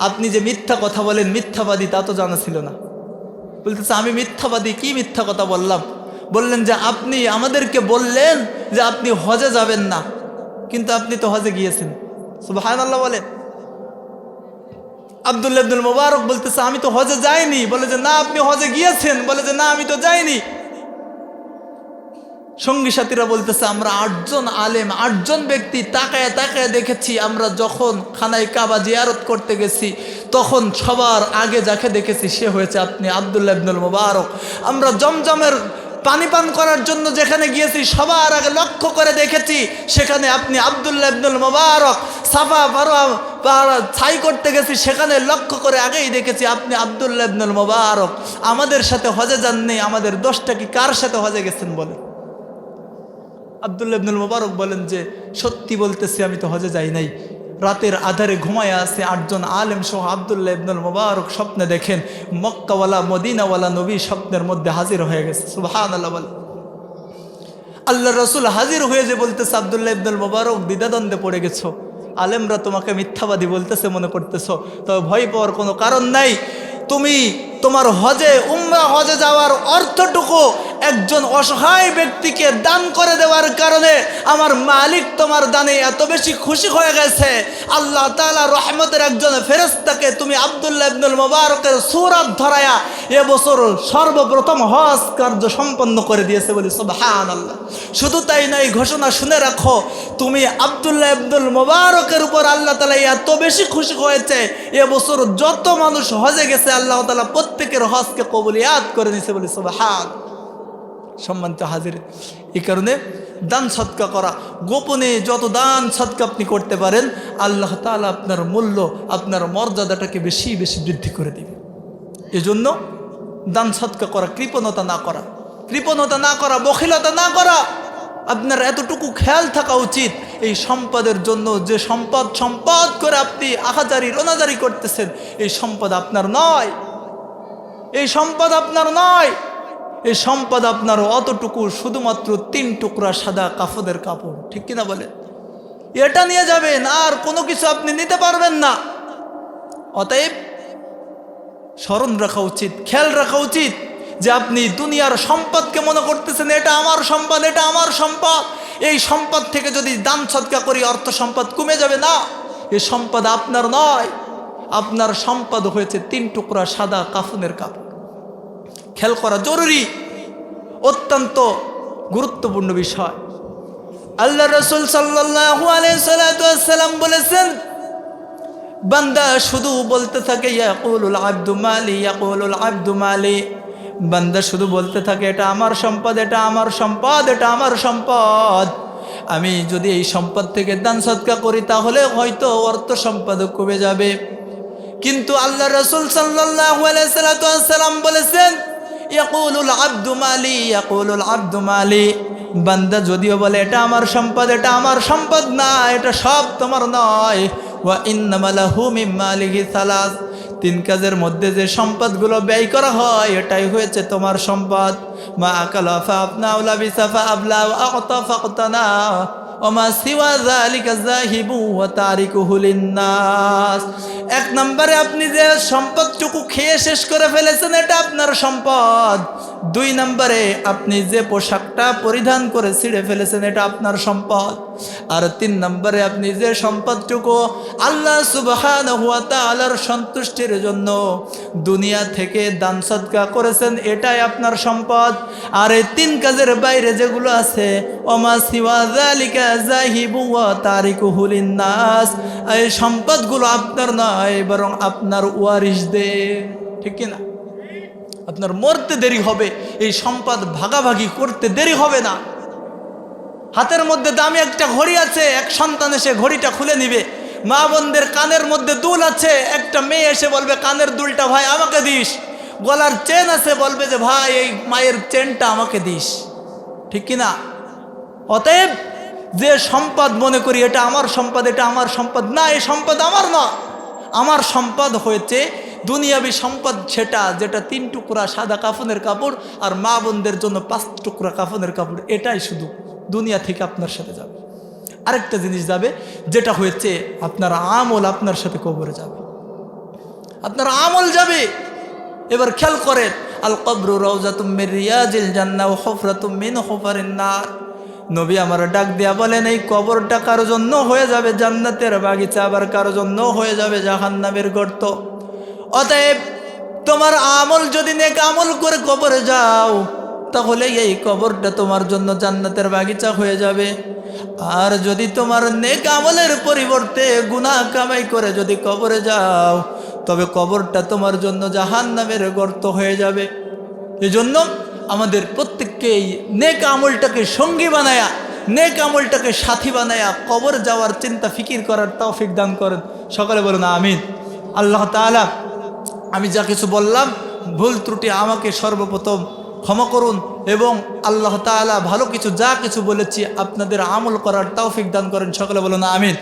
আপনি যে মিথ্যা কথা বলেন, মিথ্যাবাদী, তা তো জানা ছিল না। বলতেছে, আমি মিথ্যাবাদী? কি মিথ্যা কথা বললাম? বললেন যে আপনি আমাদেরকে বললেন যে আপনি হজে যাবেন না, কিন্তু আপনি তো হজে গিয়েছেন। সুবহানাল্লাহ বলেন। আব্দুল্লাহ ইবনুল মুবারক বলতেছে, আমি তো হজে যাইনি। বলে যে না, আপনি হজে গিয়েছেন। বলে যে না, আমি তো যাইনি। সঙ্গী সাথীরা বলতেছে, আমরা 8 জন আলেম, 8 জন ব্যক্তি তাকায় তাকায় দেখেছি, আমরা যখন খানায় কাবা জিয়ারত করতে গেছি তখন সবার আগে যাকে দেখেছি সে হয়েছে আপনি আব্দুল্লাহ ইবনুল মুবারক। আমরা জমজমের পানি পান করার জন্য যেখানে গিয়েছি সবার আগে লক্ষ্য করে দেখেছি সেখানে আপনি আব্দুল্লাহ ইবনুল মুবারক। সাফা মারওয়া ছাই করতে গেছি, সেখানে লক্ষ্য করে আগেই দেখেছি আপনি আব্দুল্লাহ ইবনুল মুবারক। আমাদের সাথে হজে যাননি, আমাদের দোষটা কি? কার সাথে হজে গেছেন বলেন? আব্দুল্লাহ ইবনুল মুবারক বলেন যে সত্যি বলতেছি, আমি তো হজে যাই নাই। রাতের আধারে ঘুমায় আছে 8 জন আলেম সহ আব্দুল্লাহ ইবনুল মুবারক স্বপ্নে দেখেন মক্কাওয়ালা মদিনাওয়ালা নবী স্বপ্নের মধ্যে হাজির হয়ে গেছে। সুবহানাল্লাহ বল। আল্লাহ রসুল হাজির হয়ে যে বলতেছে, আব্দুল্লাহ ইবনুল মুবারক দ্বিধাদ্বন্দ্বে পড়ে গেছো, আলেমরা তোমাকে মিথ্যাবাদী বলতেছে মনে করতেছো, তবে ভয় পাওয়ার কোনো কারণ নাই। তুমি তোমার হজে যাওয়ার অর্থটুকু একজন অসহায় ব্যক্তিকে দান করে দেওয়ার কারণে আমার মালিক তোমার দানে এত বেশি খুশি হয়ে গেছে। আল্লাহ তাআলা রহমতের একজন ফেরেশতাকে তুমি আব্দুল্লাহ ইবনুল মুবারকের সূরত ধরায়া এবছর সর্বপ্রথম হজ কার্য সম্পন্ন করে দিয়েছে বলি সুবহানাল্লাহ। শুধু তাই নয়, ঘোষণা শুনে রাখো, তুমি আব্দুল্লাহ ইবনুল মুবারকের উপর আল্লাহ তাআলা এত বেশি খুশি হয়েছে, এবছর যত মানুষ হজে গেছে আল্লাহ তাআলা প্রত্যেকের হজকে কবুলিয়াত করে নিয়েছে বলি সুবহানাল্লাহ। সম্মানিত হাজির, এই কারণে দান সদকা করা, গোপনে যত দান সদকা আপনি করতে পারেন আল্লাহ তাআলা আপনার মূল্য, আপনার মর্যাদাটাকে বেশি বেশি বৃদ্ধি করে দেবে। এজন্য দান সদকা করা, কৃপণতা না করা, বখিলতা না করা। আপনার এতটুকু খেয়াল থাকা উচিত, এই সম্পদের জন্য যে সম্পদ করে আপনি আহাজারি রোনাজারি করতেছেন, এই সম্পদ আপনার নয়, এই সম্পদ আপনার নয়। এই সম্পদ আপনার অতটুকু, শুধুমাত্র 3 টুকরা সাদা কাফনের কাপড়, ঠিক কিনা বলে? এটা নিয়ে যাবেন, আর কোনো কিছু আপনি নিতে পারবেন না। অতএব স্মরণ রাখা উচিত, খেয়াল রাখা উচিত যে আপনি দুনিয়ার সম্পদকে মনে করতেছেন এটা আমার সম্পদ, এটা আমার সম্পদ। এই সম্পদ থেকে যদি দান সদকা করি অর্থ সম্পদ কমে যাবে না। এই সম্পদ আপনার নয়, আপনার সম্পদ হয়েছে 3 টুকরা সাদা কাফনের কাপড়। খেয়াল করা জরুরি, অত্যন্ত গুরুত্বপূর্ণ বিষয়। আল্লাহ রাসূল সাল্লাল্লাহু আলাইহি সাল্লাম বলেছেন, বান্দা শুধু বলতে থাকে ইয়াকুলুল আব্দু মালি, ইয়াকুলুল আব্দু মালি, বান্দা শুধু বলতে থাকে এটা আমার সম্পদ, এটা আমার সম্পদ, এটা আমার সম্পদ। আমি যদি এই সম্পদ থেকে দান সদকা করি তাহলে হয়তো অর্থ সম্পদ কমে যাবে। কিন্তু আল্লাহ রাসূল সাল্লাল্লাহু আলাইহি সাল্লাম বলেছেন, ইয়াকুলুল আব্দু মালি, ইয়াকুলুল আব্দু মালি। বান্দা যদিও বলে এটা আমার সম্পদ, এটা আমার সম্পদ না, এটা সব তোমার নয়। ওয়া ইন্নামা লাহু মিন মালিহি সালাস, তিন কাজের মধ্যে যে সম্পদগুলো ব্যয় করা হয় এটাই হয়েছে তোমার সম্পদ। মা আকালা ফাআফনা ওয়া লাবিসা ফাআবলা ওয়া আ'তা ফাকতানা ওয়া মা সিওয়া যালিকা যাহিবু ওয়া তারিকুহু লিন্নাস। এক নম্বরে আপনি যে সম্পদটুকু খেয়ে শেষ করে ফেলেছেন এটা আপনার সম্পদ। দুই নম্বরে আপনি যে পোশাকটা পরিধান করে ছিঁড়ে ফেলেছেন এটা আপনার সম্পদ। আর তিন নম্বরে আপনি যে সম্পদটুকু আল্লাহ সুবহানাহু ওয়া তাআলার সন্তুষ্টির জন্য দুনিয়া থেকে দান সদকা করেছেন এটাই আপনার সম্পদ। আর এই তিন কাজের বাইরে যেগুলো আছে ওমা সিওয়া যালিকা যাহিবু ওয়া তারিকুহু লিন্নাস, এই সম্পদগুলো আপনার নয় বরং আপনার ওয়ারিসদের। ঠিক কিনা? আপনার মরতে দেরি হবে, এই সম্পদ ভাগাভাগি করতে দেরি হবে না। হাতের মধ্যে দামি একটা ঘড়ি আছে, এক সন্তান এসে ঘড়িটা খুলে নিবে। মা বোনদের কানের মধ্যে দুল আছে, একটা মেয়ে এসে বলবে কানের দুলটা ভাই আমাকে দিস। গলার চেন আছে, বলবে যে ভাই এই মায়ের চেনটা আমাকে দিস। ঠিক কিনা? অতএব যে সম্পদ মনে করি এটা আমার সম্পদ, এটা আমার সম্পদ না, এই সম্পদ আমার না। আমার সম্পদ হয়েছে দুনিয়াবি সম্পদ, সেটা যেটা 3 টুকরা সাদা কাফনের কাপড় আর মা বোনদের জন্য 5 টুকরা কাফনের কাপড়, এটাই শুধু দুনিয়া থেকে আপনার সাথে যাবে। আরেকটা জিনিস যাবে যেটা হয়েছে আপনার আমল আপনার সাথে কবরে যাবে, আপনার আমল যাবে। এবার খেয়াল করেন, আল কবরু রাউজাতুম মির রিয়াজিল জান্নাহ ওয়া হুফরাতুম মিন হুফারিন নার। নবী আমার ডাক দিয়া বলেন এই কবরটা কারো জন্য হয়ে যাবে জান্নাতের বাগিচা, আবার কারো জন্য হয়ে যাবে জাহান্নামের গর্ত। অতএব তোমার আমল যদি নেক আমল করে কবরে যাও তাহলে এই কবরটা তোমার জন্য জান্নাতের বাগিচা হয়ে যাবে। আর যদি তোমার নেক আমলের পরিবর্তে গুনাহ কামাই করে যদি কবরে যাও তবে কবরটা তোমার জন্য জাহান্নামের গর্ত হয়ে যাবে। এজন্য আমাদের প্রত্যেককে এই নেক আমলটাকে সঙ্গী বানায়া, নেক আমলটাকে সাথী বানায়া কবর যাওয়ার চিন্তা ফিকির করার তৌফিক দান করেন। সকলে বলুন আমিন। আল্লাহ তাআলা আমি যা কিছু বললাম ভুল ত্রুটি আমাকে সর্বপ্রথম ক্ষমা করুন এবং আল্লাহ তাআলা ভালো কিছু যা কিছু বলেছি আপনাদের আমল করার তৌফিক দান করেন। সকলে বলুন আমিন।